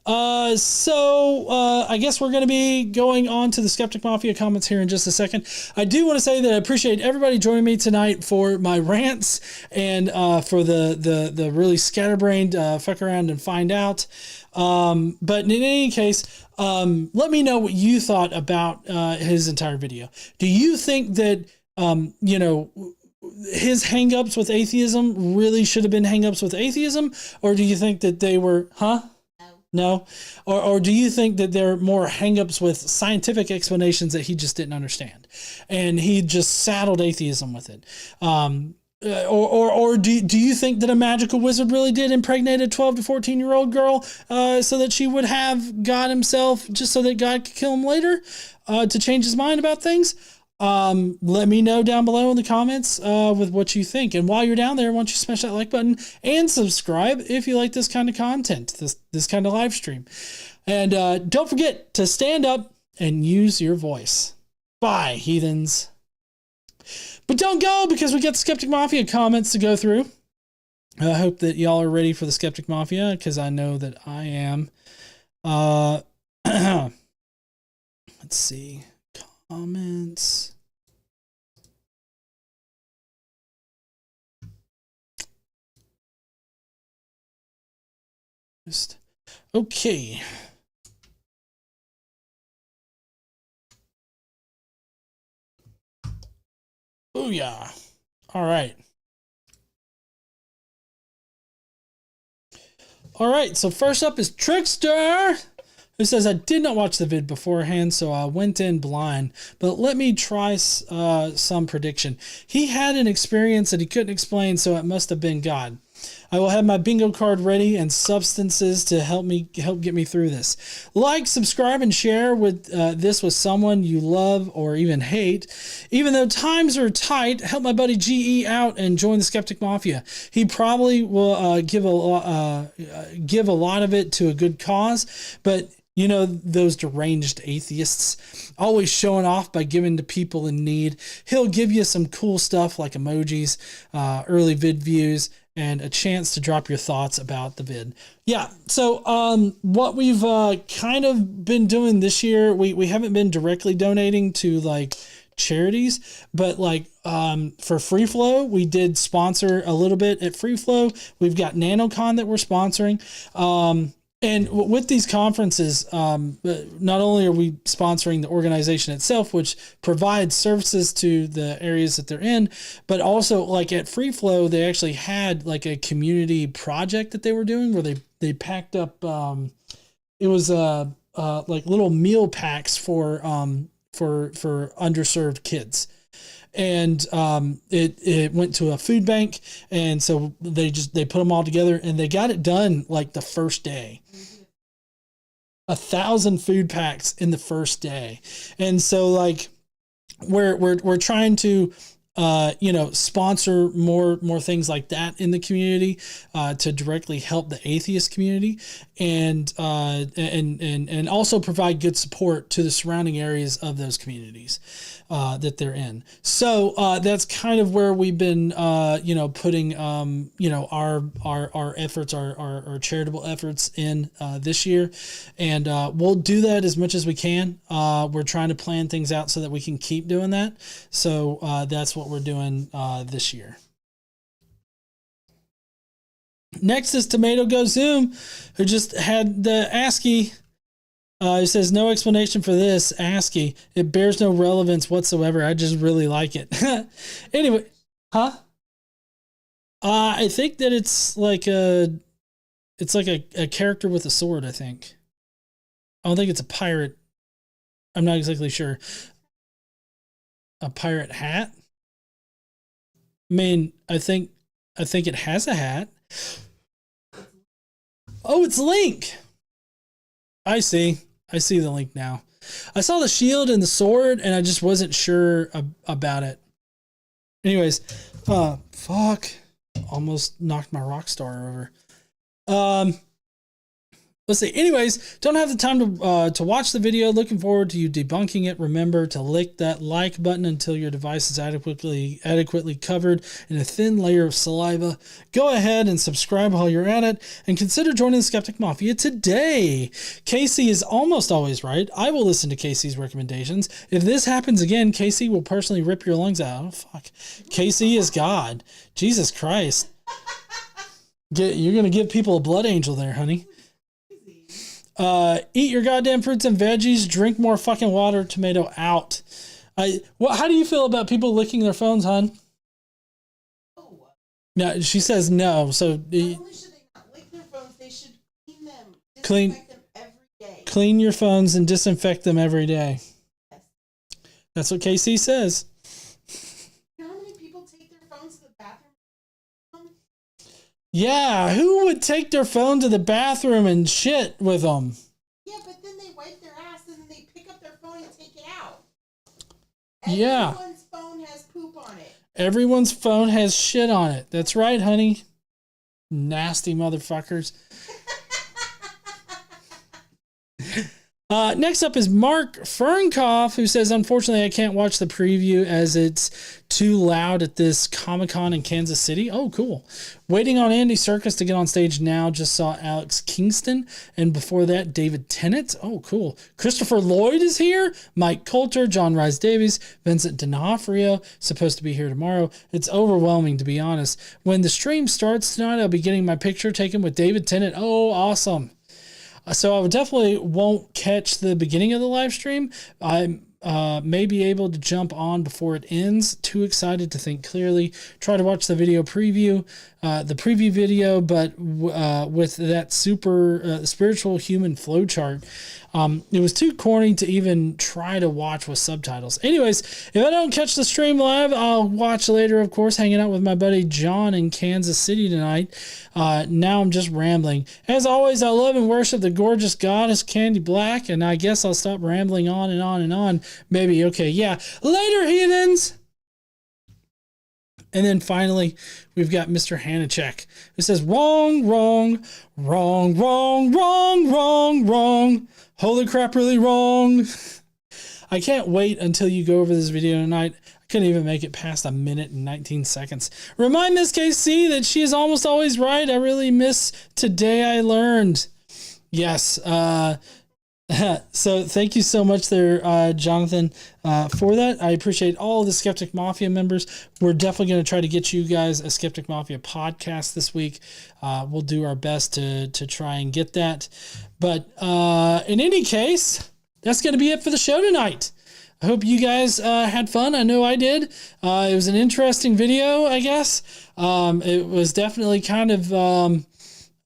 S7: I guess we're going to be going on to the Skeptic Mafia comments here in just a second. I do want to say that I appreciate everybody joining me tonight for my rants and for the really scatterbrained fuck around and find out. But in any case, let me know what you thought about his entire video. Do you think that, his hangups with atheism really should have been hangups with atheism? Or do you think that they were, No? Or do you think that they're more hangups with scientific explanations that he just didn't understand? And he just saddled atheism with it? Or do you think that a magical wizard really did impregnate a 12 to 14-year-old girl so that she would have God himself, just so that God could kill him later to change his mind about things? Let me know down below in the comments with what you think. And while you're down there, why don't you smash that like button and subscribe if you like this kind of content, this kind of live stream. And don't forget to stand up and use your voice. Bye, heathens. But don't go, because we got the Skeptic Mafia comments to go through. I hope that y'all are ready for the Skeptic Mafia, because I know that I am. Let's see. Comments. Okay. Booyah. All right. All right. So first up is Trickster, who says, I did not watch the vid beforehand, so I went in blind, but let me try some prediction. He had an experience that he couldn't explain, so it must have been God. I will have my bingo card ready and substances to help get me through this. Like, subscribe, and share with this with someone you love or even hate. Even though times are tight, help my buddy GE out and join the Skeptic Mafia. He probably will give a lot of it to a good cause, but you know, those deranged atheists always showing off by giving to people in need. He'll give you some cool stuff like emojis, early vid views, and a chance to drop your thoughts about the vid. Yeah, so what we've kind of been doing this year, we haven't been directly donating to like charities, but like for Free Flow, we did sponsor a little bit at Free Flow. We've got NanoCon that we're sponsoring. And with these conferences, not only are we sponsoring the organization itself, which provides services to the areas that they're in, but also like at Free Flow, they actually had like a community project that they were doing where they packed up, it was like little meal packs for underserved kids. And it went to a food bank, and so they put them all together, and they got it done like the first day. 1,000 food packs in the first day. And so like we're trying to sponsor more things like that in the community to directly help the atheist community, and also provide good support to the surrounding areas of those communities that they're in. So that's kind of where we've been putting our efforts, our charitable efforts in this year, and we'll do that as much as we can. We're trying to plan things out so that we can keep doing that. So that's what we're doing this year. Next is Tomato Go Zoom, who just had the ASCII. He says, no explanation for this ASCII. It bears no relevance whatsoever. I just really like it. Anyway, I think that it's like a character with a sword, I think. I don't think it's a pirate. I'm not exactly sure. A pirate hat? I mean, I think it has a hat. Oh, it's Link. I see the link now. I saw the shield and the sword, and I just wasn't sure about it. Anyways, fuck. Almost knocked my rock star over. Let's see. Anyways, don't have the time to watch the video. Looking forward to you debunking it. Remember to lick that like button until your device is adequately covered in a thin layer of saliva. Go ahead and subscribe while you're at it, and consider joining the Skeptic Mafia today. Casey is almost always right. I will listen to Casey's recommendations. If this happens again, Casey will personally rip your lungs out. Oh, fuck. Casey is God. Jesus Christ. You're going to give people a blood angel there, honey. Eat your goddamn fruits and veggies. Drink more fucking water. Tomato out. How do you feel about people licking their phones, hon? No, she says no. So
S8: not only should they not lick their phones, they should clean them, disinfect them every day.
S7: Clean your phones and disinfect them every day.
S8: Yes.
S7: That's what KC says.
S8: You know how many people take their phones to the bathroom?
S7: Yeah, who would take their phone to the bathroom and shit with them?
S8: Yeah, but then they wipe their ass and then they pick up their phone and take it out.
S7: Yeah.
S8: Everyone's phone has poop on it.
S7: Everyone's phone has shit on it. That's right, honey. Nasty motherfuckers. Next up is Mark Fernkoff, who says, unfortunately, I can't watch the preview as it's too loud at this Comic-Con in Kansas City. Oh, cool. Waiting on Andy Serkis to get on stage now. Just saw Alex Kingston. And before that, David Tennant. Oh, cool. Christopher Lloyd is here. Mike Coulter, John Rhys Davies, Vincent D'Onofrio, supposed to be here tomorrow. It's overwhelming, to be honest. When the stream starts tonight, I'll be getting my picture taken with David Tennant. Oh, awesome. So I definitely won't catch the beginning of the live stream. I may be able to jump on before it ends. Too excited to think clearly. Try to watch the video preview, the preview video, but with that super spiritual human flowchart. It was too corny to even try to watch with subtitles. Anyways, if I don't catch the stream live, I'll watch later, of course, hanging out with my buddy John in Kansas City tonight. Now I'm just rambling. As always, I love and worship the gorgeous goddess Candy Black, and I guess I'll stop rambling on and on and on. Maybe, okay, yeah. Later, heathens! And then finally, we've got Mr. Hanachek, who says, wrong, wrong, wrong, wrong, wrong, wrong, wrong. Holy crap, really wrong. I can't wait until you go over this video tonight. I couldn't even make it past a minute and 19 seconds. Remind Miss KC that she is almost always right. I really miss Today I Learned. Yes, so thank you so much there, Jonathan, for that. I appreciate all the Skeptic Mafia members. We're definitely going to try to get you guys a Skeptic Mafia podcast this week. We'll do our best to try and get that. But in any case, that's going to be it for the show tonight. I hope you guys had fun. I know I did. It was an interesting video, I guess. It was definitely kind of...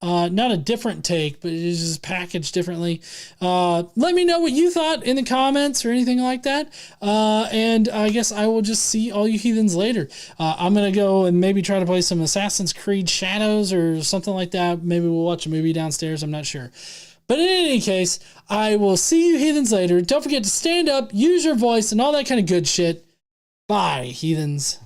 S7: not a different take, but it is just packaged differently. Let me know what you thought in the comments or anything like that. And I guess I will just see all you heathens later. I'm going to go and maybe try to play some Assassin's Creed Shadows or something like that. Maybe we'll watch a movie downstairs. I'm not sure. But in any case, I will see you heathens later. Don't forget to stand up, use your voice, and all that kind of good shit. Bye, heathens.